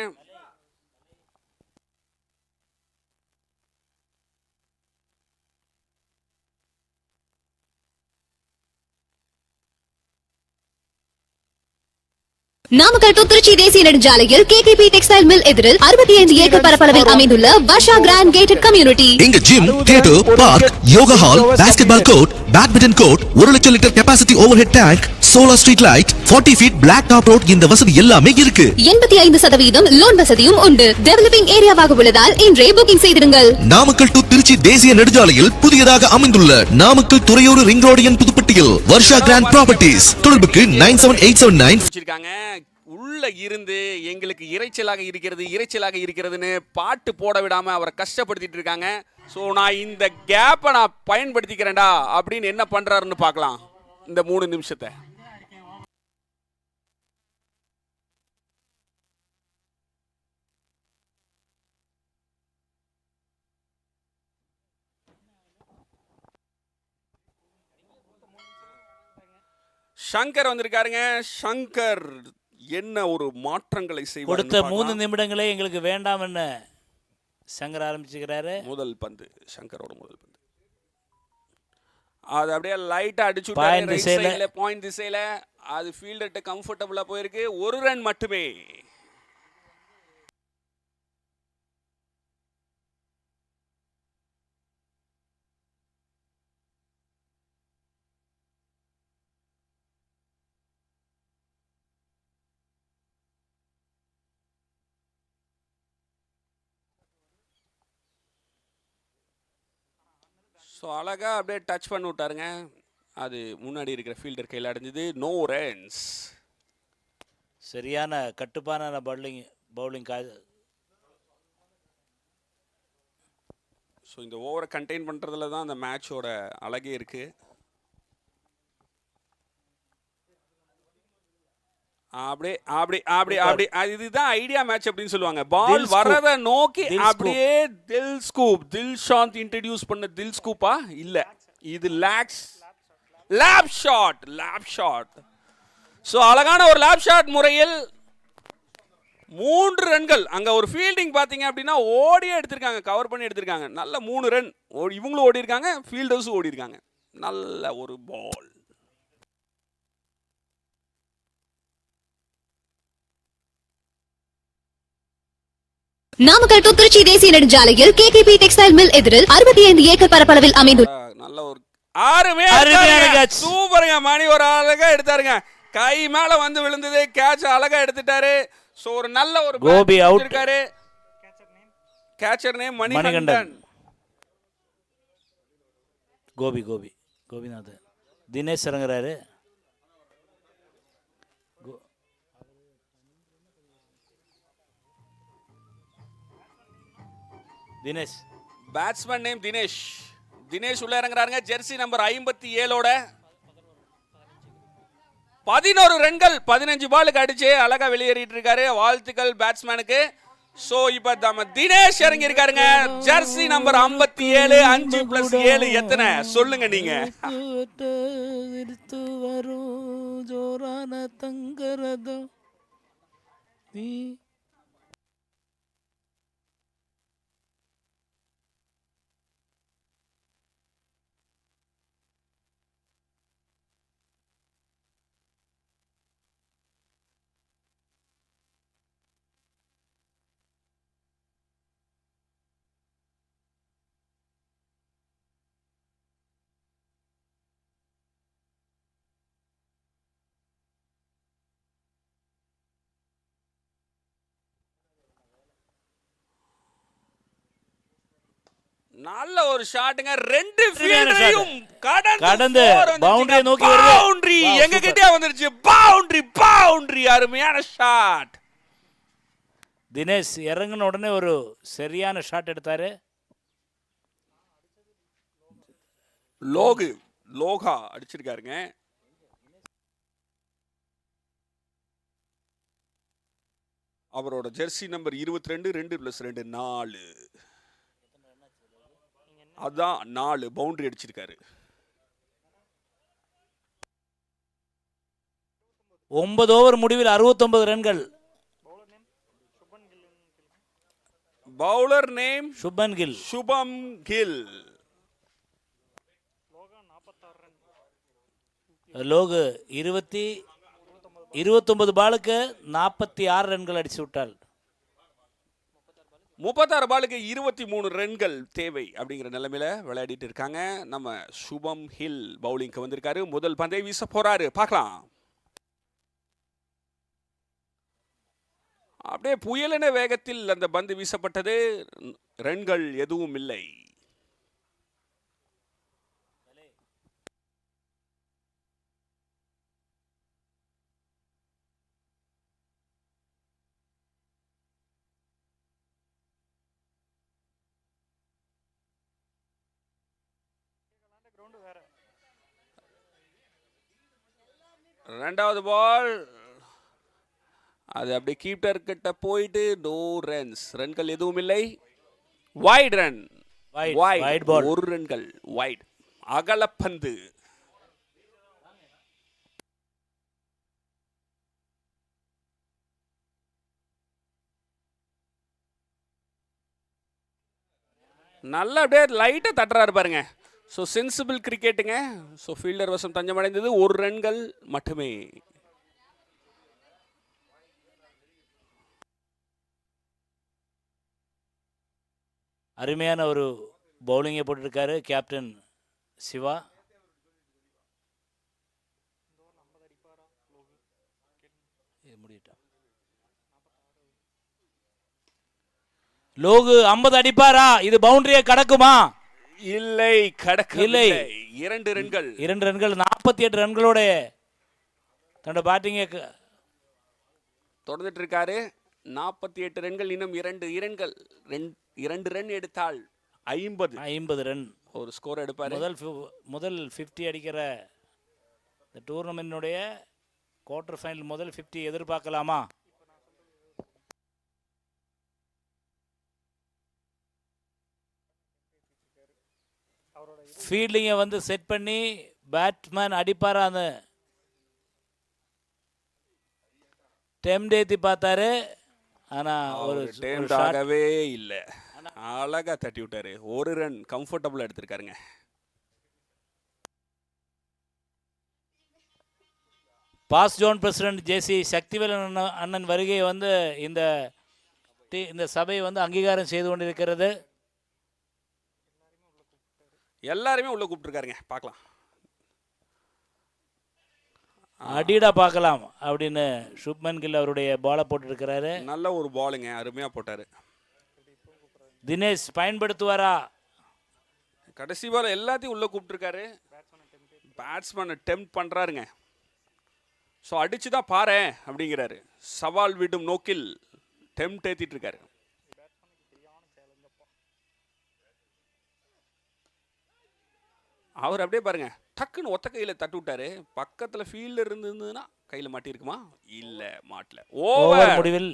H: நாமக்கல் டு திருச்சி தேசிய நெடுஞ்சாலையில் கேடிபி டெக்ஸ்டைல் மில் எதிரில் 65 ஏக்கர் பரப்பளவில் அமைந்துள்ள வர்ஷா கிராண்ட் கேட்டட் கம்யூனிட்டி.
F: இங்க gym, theatre, park, yoga hall, basketball court, badminton court, 1 லட்சம் litre capacity overhead tank, solar street light, 40 feet block top road, இந்த வசதி எல்லாமே இருக்கு.
H: 85% லோன் வசதியும் உண்டு. டெவலப்பிங் ஏரியாவாக உள்ளதால் இன்றே புக்கிங் செய்திருங்கள்.
F: நாமக்கல் டு திருச்சி தேசிய நெடுஞ்சாலையில் புதியதாக அமைந்துள்ள Namakkal Thuraiyur ring road N புதுப்பட்டியில் வர்ஷா கிராண்ட் ப்ராப்பர்ட்டிஸ். தொடர்புக்கு 97879.
J: உள்ள இருந்து எங்களுக்கு இறைச்சலாக இருக்கிறதுன்னு பாட்டு போட விடாம அவரை கஷ்டப்படுத்திட்டு இருக்காங்க. ஸோ நான் இந்த கேப்பை நான் பயன்படுத்திக்கிறேன்டா அப்படின்னு என்ன பண்றாருன்னு பார்க்கலாம் இந்த 3 நிமிஷத்தை. சங்கர் வந்திருக்காருங்க. சங்கர் என்ன ஒரு மாற்றங்களை செய்வார்?
A: கொடுத்த 3 நிமிடங்களே எங்களுக்கு வேண்டாம் என்ன சங்கர் ஆரம்பிச்சுக்கிறாரு.
J: முதல் பந்து, சங்கரோட முதல் பந்து, அது அப்படியே லைட்டா அடிச்சு பாயிண்ட் திசையில அது ஃபீல்டர்ட்ட கம்ஃபர்டபுளா போயிருக்கு. 1 ரன் மட்டுமே. ஸோ அழகாக அப்படியே டச் பண்ணி விட்டாருங்க. அது முன்னாடி இருக்கிற ஃபீல்டர் கையில் அடைஞ்சது. No runs.
A: சரியான கட்டுப்பான பவுலிங்
J: ஸோ இந்த ஓவரை கண்டெயின் பண்ணுறதுல தான் அந்த மேட்சோட அழகே இருக்குது. இதுதான் ஐடியா மேட்ச் அப்படின்னு சொல்லுவாங்க. பால் வரத நோக்கி அப்படியே தில் ஷாந்த் இன்ட்ரடியூஸ் பண்ண தில் ஸ்கூப்பா இல்ல, இது லேப் ஷாட். ஸோ அழகான ஒரு லேப் ஷாட் முறையில் 3 ரன்கள். அங்க ஒரு ஃபீல்டிங் பாத்தீங்க அப்படின்னா ஓடியே எடுத்திருக்காங்க, கவர் பண்ணி எடுத்திருக்காங்க. நல்ல 3 ரன் இவங்களும் ஓடி இருக்காங்க, ஃபீல்டர்ஸும் ஓடி இருக்காங்க. நல்ல ஒரு பால்.
H: நாமக்கல் டு திருச்சி தேசிய நெடுஞ்சாலையில் கேகேபி டெக்ஸ்டைல் மில் எதிரில் 65 ஏக்கர் பரப்பளவில் அமைந்துள்ள
J: நல்ல ஒரு சூப்பருங்க. மணி ஒரு அழகா எடுத்தாருங்க, கை மேல வந்து விழுந்தது, கேட்ச் அழகா எடுத்துட்டாரு. சோ ஒரு நல்ல ஒரு
A: கோபி அவுட்
J: இருக்காரு. Catcher name Manikandan.
A: கோபிநாத். தினேஷ் இறங்குறாரு. தினேஷ்
J: பேட்ஸ்மேன் நேம் தினேஷ் உள்ள இறங்குறாருங்க. ஜெர்சி நம்பர் 57ஓட 11 ரன்கள் 15 பாலுக்கு அடிச்சு அழகா வெளியேறிட்டு இருக்காரு. வாழ்த்துக்கள் பேட்ஸ்மேனுக்கு. சோ இப்ப நம்ம தினேஷ் இறங்கி இருக்காருங்க. Jersey number 57. 5 + 7 எத்தனை சொல்லுங்க நீங்க?
A: ஜோரான தங்கரதோ நீ
J: நல்ல ஒரு ஷாட்டுங்க. 2 ஃபீல்டரையும்
A: கடந்து பவுண்டரி நோக்கி வருது.
J: பவுண்டரி எங்க கிட்டே வந்துருச்சு. பவுண்டரி அருமையான ஷாட்.
A: தினேஷ் இறங்கின உடனே ஒரு சரியான ஷாட் எடுத்தாரு.
J: லோகா அடிச்சிருக்காருங்க. அவரோட ஜெர்சி நம்பர் 22. 2 + 2 4. அதான் 4 பவுண்டரி அடிச்சிருக்காரு.
A: 9 ஓவர் முடிவில் 69 ரன்கள்.
J: பவுலர் நேம்
A: சுபம்
J: கில்.
A: லோகு 29 பாலுக்கு 46 ரன்கள் அடிச்சு விட்டார்.
J: 36 பாலுக்கு 23 ரன்கள் தேவை அப்படிங்கிற நிலைமையில விளையாடிட்டு இருக்காங்க. நம்ம சுபம் ஹில் பவுலிங்க்கு வந்திருக்காரு. முதல் பந்தை வீச போறாரு, பார்க்கலாம். அப்படியே புயலின வேகத்தில் அந்த பந்து வீசப்பட்டது. ரன்கள் எதுவும் இல்லை. ரெண்டாவது பால் அது அப்படியே கீப்பர் கிட்ட போயிட்டு நோ ரன்ஸ். ரன்கள் எதுவும் இல்லை. White run. White ball. 1 ரன்கள் வைட். அகலப்பந்து. நல்லா அப்படியே லைட்டா தட்டுறாரு பாருங்க. ஸோ சென்சிபிள் கிரிக்கெட்டுங்க. ஸோ ஃபீல்டர் வசம் தஞ்சமடைந்தது. 1 ரன்கள் மட்டுமே.
A: அருமையான ஒரு பவுலிங்கை போட்டிருக்காரு கேப்டன் சிவா. லோகு 50 அடிப்பாரா? இது பவுண்டரியை கடக்குமா?
J: இல்லை, கடக்கவில்லை. 2 ரன்கள்.
A: 2 ரன்கள் 48 ரன்களோட தன்னோட பேட்டிங்கை
J: தொடர்ந்துட்டு இருக்காரு. 48 ரன்கள், இன்னும் 2 ரன் எடுத்தால் 50
A: ரன்
J: ஒரு ஸ்கோர் எடுப்பார்.
A: முதல் 50 அடிக்கிற இந்த டூர்னமெண்ட்டுடைய குவார்டர் ஃபைனல் முதல் 50 எதிர்பார்க்கலாமா? ஃபீல்டிங்கை வந்து செட் பண்ணி பேட்ஸ்மேன் அடிப்பாரா? அந்த டெம்ட் ஏற்றி பார்த்தாரு, ஆனால் ஒரு
J: டெம்ட் ஆகவே இல்லை. அழகா தட்டி விட்டாரு. ஒரு ரன் கம்ஃபர்டபுளாக எடுத்திருக்காருங்க.
A: பாஸ் ஜோன் பிரசிடென்ட் ஜேசி சக்திவேலன் அண்ணன் வருகையை வந்து இந்த சபை வந்து அங்கீகாரம் செய்து கொண்டிருக்கிறது.
J: எல்லாருமே உள்ள கூப்பிட்டுருக்காருங்க. பார்க்கலாம்,
A: அடிடா பார்க்கலாம் அப்படின்னு சுப்மன் கில் அவருடைய பாலை போட்டுருக்கிறாரு.
J: நல்ல ஒரு பாலுங்க, அருமையாக போட்டார்.
A: தினேஷ் பயன்படுத்துவாரா?
J: கடைசி பால் எல்லாத்தையும் உள்ள கூப்பிட்டுருக்காரு. பேட்ஸ்மேனை டெம்ப்ட் பண்ணுறாருங்க. ஸோ அடிச்சு தான் பாரு அப்படிங்கிறாரு. சவால் விடும் நோக்கில் டெம்ப்ட் ஏற்றிட்டு இருக்காரு. அவர் அப்படியே பாருங்க, டக்குன்னு ஒத்த கையில் தட்டு விட்டாரு. பக்கத்தில் ஃபீல்டர் இருந்ததுன்னா கையில் மாட்டிருக்குமா? இல்லை, மாட்டல.
A: ஓவர் முடிவில்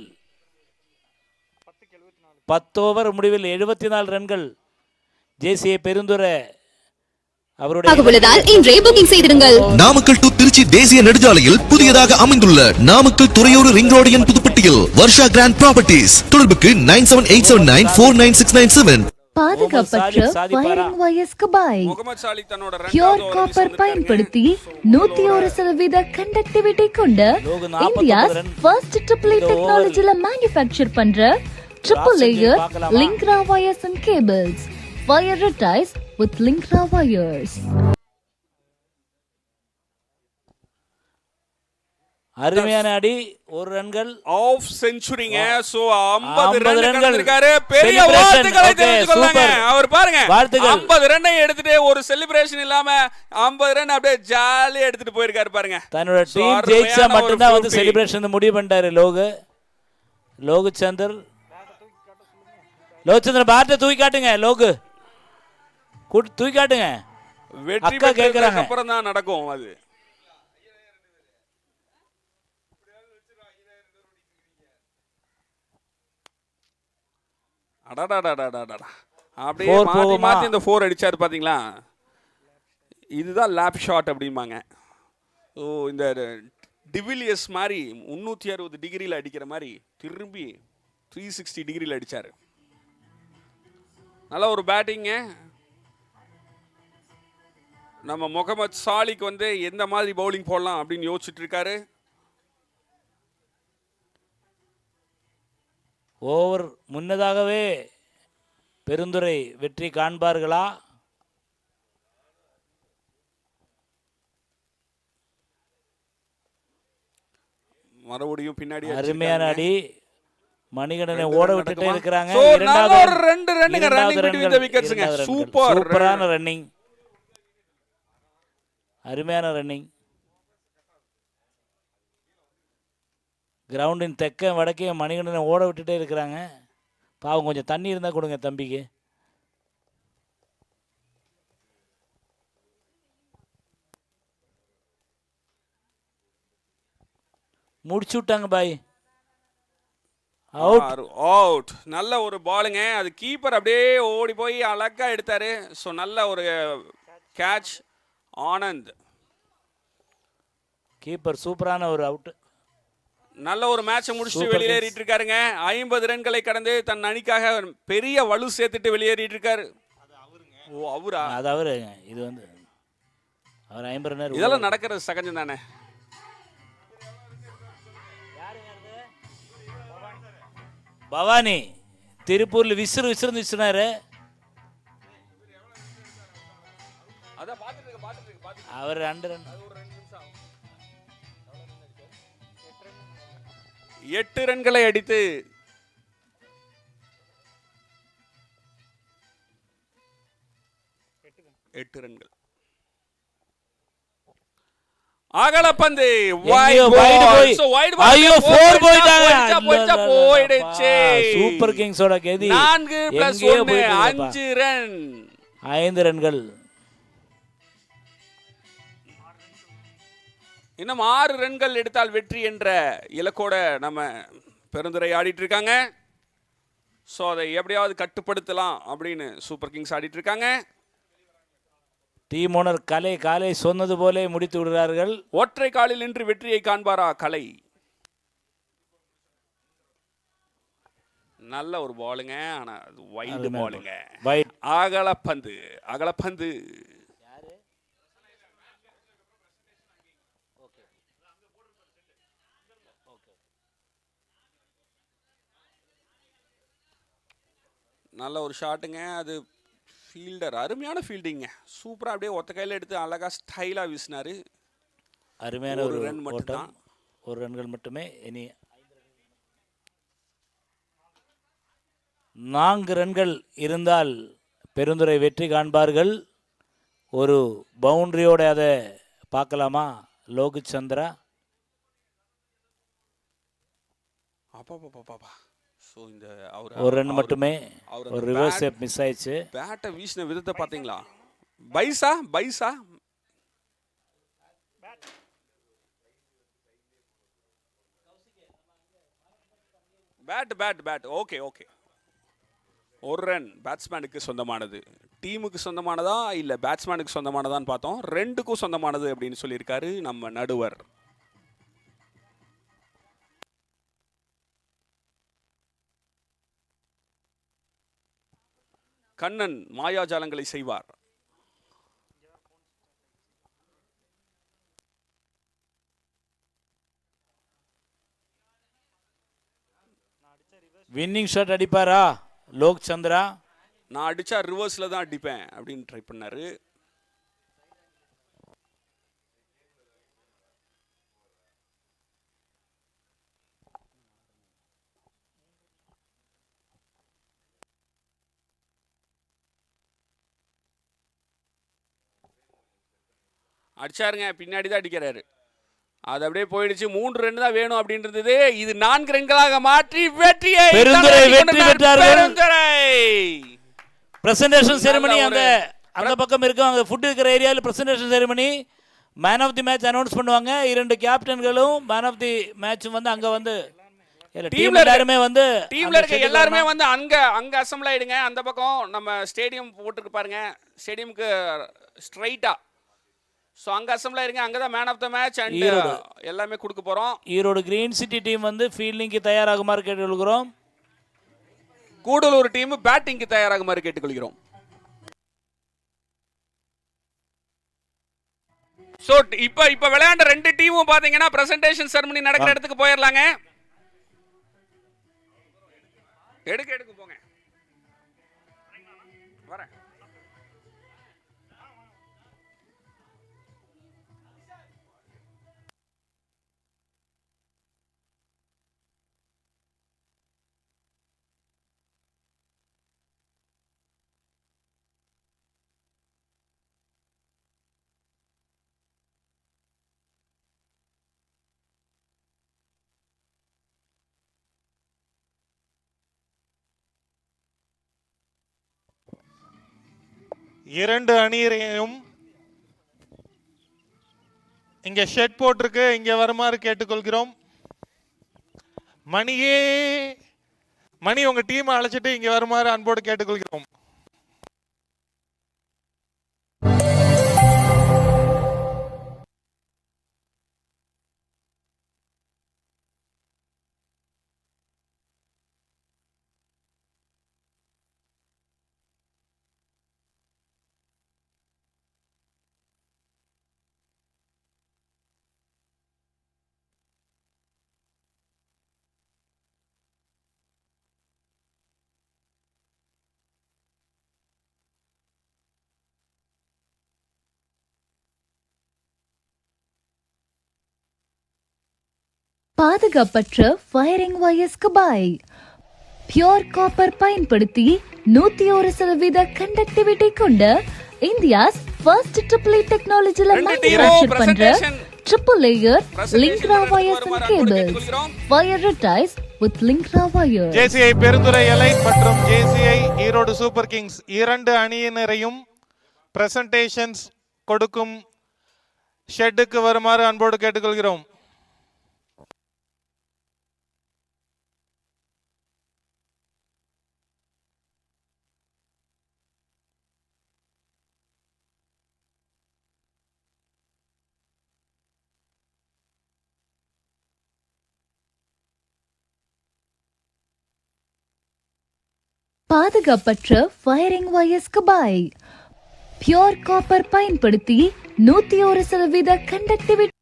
A: 10 ஓவர் முடிவில் 74 ரன்கள். ஜேசிஏ பெருந்துரை
H: உள்ளதால் இன்றே புக்கிங் செய்திருங்கள்.
F: நாமக்கல் டு திருச்சி தேசிய நெடுஞ்சாலையில் புதியதாக அமைந்துள்ள Namakkal Thuraiyur ring road N புதுப்பட்டியில் வர்ஷா கிராண்ட் ப்ராப்பர்ட்டிஸ். தொடர்புக்கு 9787949697.
H: பாதுகாப்பற்ற வயரிங் வயர்ஸ்க்கு பை
J: முகமது சாலி தன்னோட
H: பியூர் காப்பர் பயன்படுத்தி 101% கண்டக்டிவிட்டி கொண்ட இந்தியாஸ் ஃபர்ஸ்ட் ட்ரிபிள் ஏ டெக்னாலஜில மேனுஃபேக்சர் பண்ற ட்ரிபிள் லேயர் லிங்க்ரா wires and cables. Wire ties with Linkra wires.
A: அருமையான அடி, ஒரு ரன்கள்
J: ஆஃப் செஞ்சுரிங்க. சோ 50 ரன் எடுத்திருக்காரு. பெரிய வாழ்த்துக்களை தெரிவித்துக்கொள்ளாங்க. அவர் பாருங்க, 50 ரன்னை எடுத்துட்டு ஒரு செலிப்ரேஷன் இல்லாம 50 ரன் அப்படியே ஜாலியா எடுத்துட்டு போயிருக்காரு பாருங்க.
A: தன்னோட டீம் ஜெயிச்சா மட்டும் தான் வந்து செலிப்ரேஷன் முடிவு பண்ணிட்டாரு லோகுச்சந்தர் பேட்டை தூக்கி காட்டுங்க. தூக்கி காட்டுங்க.
J: வெற்றி பெற்றதுக்கு அப்புறம் தான் நடக்கும் அது. அப்படியே மாத்தி இந்த 4 அடிச்சாரு பாத்தீங்களா? இதுதான் லேப் ஷாட் அப்படிம்பாங்க. ஓ, இந்த டிவிலியர்ஸ் மாதிரி 360 டிகிரியில் அடிக்கிற மாதிரி திரும்பி 360 டிகிரியில் அடிச்சாரு. நல்ல ஒரு பேட்டிங்க. நம்ம முகமது சாலிக்கு வந்து எந்த மாதிரி பவுலிங் போடலாம் அப்படின்னு யோசிச்சுட்டு இருக்காரு.
A: ஓவர் முன்னதாகவே பெருந்துரை வெற்றி காண்பார்களா?
J: மறுபடியும் பின்னாடி
A: அருமையான அடி. மணிகண்டனை ஓட விட்டுட்டே இருக்கிறாங்க. சூப்பரான ரன்னிங், அருமையான ரன்னிங். கிரவுண்டின் தெற்க வடக்கே மணிகண்டனை ஓட விட்டுட்டே இருக்கிறாங்க. பாவம், கொஞ்சம் தண்ணி இருந்தால் கொடுங்க தம்பிக்கு. முடிச்சு விட்டாங்க பாய்.
J: அவுட். நல்ல ஒரு பாலுங்க. அது கீப்பர் அப்படியே ஓடி போய் அழகா எடுத்தாரு. ஸோ நல்ல ஒரு கேட்ச். ஆனந்த்
A: கீப்பர் சூப்பரான ஒரு அவுட்.
J: நல்ல ஒரு மேட்சை முடிச்சுட்டு வெளியேறிட்டு இருக்காருங்க. 50 ரன்களை கடந்து தன் அணிக்காக பெரிய வலு சேர்த்துட்டு வெளியேறிட்டு இருக்காரு. ஓ, அவரா?
A: அது அவரு. இது வந்து அவர் 50 ரன்.
J: இதெல்லாம் நடக்கிறது சகஜம் தானே.
A: பவானி திருப்பூர்ல விசிறுனாரு. அவர் 2 ரன்.
J: 8 ரன்களை அடித்து எட்டு ரன்கள். அகலப்பந்து
A: ஐயோ
J: போயிடுச்சு.
A: Super கிங்ஸோட கெதி
J: 4+1 5 run.
A: 5 ரன்கள்.
J: இன்னும் 6 ரன்கள் எடுத்தால் வெற்றி என்ற இலக்கோட நம்ம பெருந்துரை ஆடிட்டு இருக்காங்க. ஸோ அதை எப்படியாவது கட்டுப்படுத்தலாம் அப்படின்னு சூப்பர் கிங்ஸ் ஆடிட்டு இருக்காங்க.
A: டீம் ஓனர் காலை சொன்னது போலே முடித்து விடுறார்கள்.
J: ஒற்றை காலில் நின்று வெற்றியை காண்பாரா கலை? நல்ல ஒரு பாலுங்க, ஆனா வைடு பாலுங்க. அகலப்பந்து நல்ல ஒரு ஷாட்டுங்க. அது ஃபீல்டர் அருமையான ஃபீல்டிங்க. சூப்பராக அப்படியே ஒத்த கையில் எடுத்து அழகாக ஸ்டைலாக வீசினார்.
A: அருமையான ஒரு ரன் மட்டும்தான், 1 ரன்கள் மட்டுமே. இனி 4 ரன்கள் இருந்தால் பெருந்துரை வெற்றி காண்பார்கள். ஒரு பவுண்டரியோட அதை பார்க்கலாமா லோகித் சந்திரா?
J: அப்பா ஸோ இந்த
A: ஒரு ரன் மட்டுமே. ஒரு ரிவர்ஸ் மிஸ் ஆயிடுச்சு.
J: பேட்டை வீசின விதத்தை பார்த்தீங்களா? பைசா பேட் ஓகே. ஒரு ரன் பேட்ஸ்மேனுக்கு சொந்தமானது. டீமுக்கு சொந்தமானதா இல்லை பேட்ஸ்மேனுக்கு சொந்தமானதான்னு பார்த்தோம். 2க்கும் சொந்தமானது அப்படின்னு சொல்லியிருக்காரு நம்ம நடுவர். கண்ணன் மாயாஜாலங்களை செய்வார்.
A: வின்னிங் ஷாட் அடிப்பாரா லோக் சந்திரா?
J: நான் அடிச்சா ரிவர்ஸ்ல தான் அடிப்பேன் அப்படின்னு ட்ரை பண்ணாரு. அடிச்சாருங்க, பின்னாடி தான் அடிக்கிறாரு. அது அப்படியே போயிடுச்சு. 3 ரன் தான் வேணும் அப்படின்றது. இது 4 ரன்களாக மாற்றி வெற்றியை
A: பெருந்துரை வெற்றி பெற்றார்கள். பிரசன்டேஷன் செரிமனி அந்த பக்கம் இருக்கு. அங்க ஃபுட் இருக்கிற ஏரியாவில் presentation ceremony. Man of the match announce பண்ணுவாங்க. 2 கேப்டன்களும் மேன் ஆஃப் தி மேட்ச் வந்து அங்க வந்து டீம்ல இருக்க எல்லாருமே வந்து அங்க அசெம்பிள் ஆயிடுங்க. அந்த பக்கம் நம்ம ஸ்டேடியம் போட்டுருக்கு பாருங்க, ஸ்டேடியமுக்கு ஸ்ட்ரைட்டா. ஸோ அங்கே அசம்பிள் ஆயிருங்க. அங்கே தான் man of the match and எல்லாமே கொடுக்க போகிறோம். ஈரோடு கிரீன் சிட்டி டீம் வந்து ஃபீல்டிங்க்கு தயாராகுமாறு கேட்டுக்கொள்கிறோம்.
J: கூடலூர் டீம் பேட்டிங்க்கு தயாராகுமாறு கேட்டுக்கொள்கிறோம். ஸோ இப்போ விளையாண்ட 2 டீமும் பார்த்தீங்கன்னா பிரசன்டேஷன் செரமனி நடக்கிற இடத்துக்கு போயிடலாங்க. எடுக்க போங்க. வரேன்.
K: இரண்டு அணியரையும் இங்க ஷெட் போட்டிருக்கு, இங்க வருமாறு கேட்டுக்கொள்கிறோம். மணி உங்க டீம் அழைச்சிட்டு இங்க வருமாறு அன்போடு கேட்டுக்கொள்கிறோம்.
H: பாதுகாப்பற்ற ஃபயரிங் வயர்ஸ்க்கு பாய். பியூர் காப்பர் பயன்படுத்தி 101% கண்டக்டிவிட்டி கொண்ட இந்தியாஸ் ஃபர்ஸ்ட் ட்ரிபிள் டெக்னாலஜில மேனுஃபேக்சர் பண்ற triple layer Linkra wires and cables.
J: கேட்டுக்கொள்கிறோம்.
H: Wire ties with Linkra wires.
K: JCI Perundurai elite மற்றும் ஜேசிஐ ஈரோடு சூப்பர் கிங்ஸ் இரண்டு அணியினரையும் பிரசன்டேஷன்ஸ் கொடுக்கும் ஷெட்டுக்கு வருமாறு அன்போடு கேட்டுக்கொள்கிறோம்.
H: பாதுகாப்பற்ற ஃபயரிங் வயர்ஸ்க்கு பாய். பியூர் காப்பர் பயன்படுத்தி 101% கண்டக்டிவிட்டி.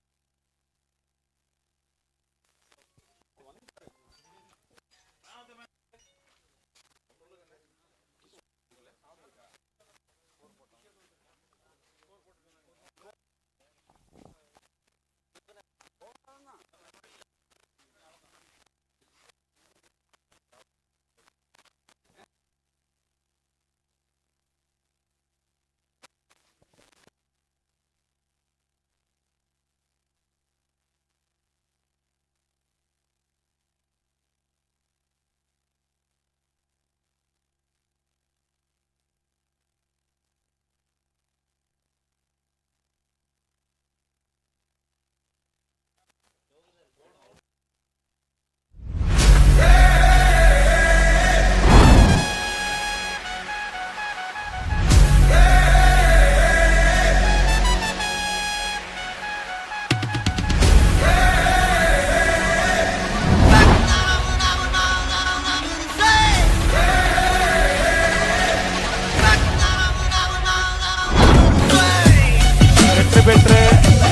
K: பெற்று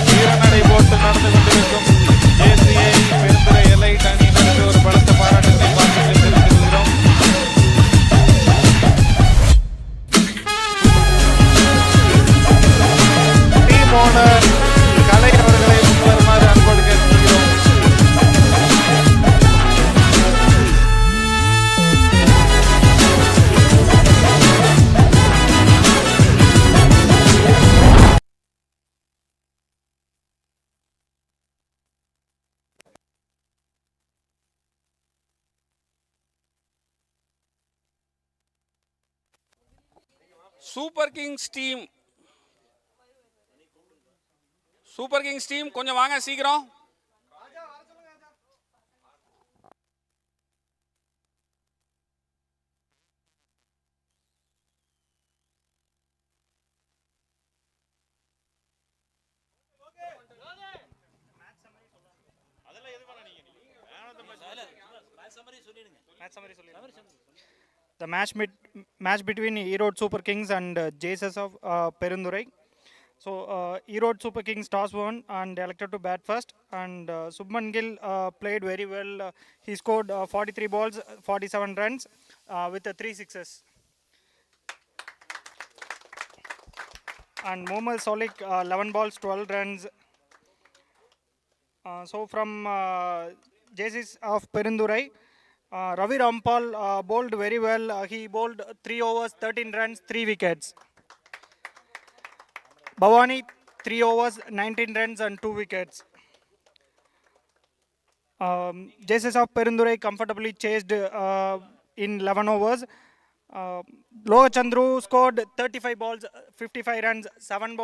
K: வீரநடை போட்டு நடந்து கொண்டிருக்கும் ஜேசிஐ பெருந்துறை எலைட் அணியினருக்கு ஒரு பலத்த பாராட்டுகளை பார்த்து தெரிவித்துக் கொள்கிறோம். டீம் ஓனர் கலை அவர்களை வருமாறு அன்போடு கேட்டுக்கொள்கிறோம்.
J: சூப்பர் கிங்ஸ் டீம் கொஞ்சம் வாங்க சீக்கிரம்.
I: The match between Erode Super Kings and JSS of Perundurai. So Erode Super Kings toss won and elected to bat first, and Subman Gill played very well. He scored 43 balls, 47 runs with 3 sixes. And Mohammad Solik 11 balls, 12 runs. So from JSS of Perundurai, Ravi Rampal bowled very well. He bowled 3 overs, 13 runs, 3 wickets. Bhavani 3 overs, 19 runs and 2 wickets. JSS of Perundurai comfortably chased in 11 overs. Loha Chandru scored 35 balls, 55 runs, 7 bounced.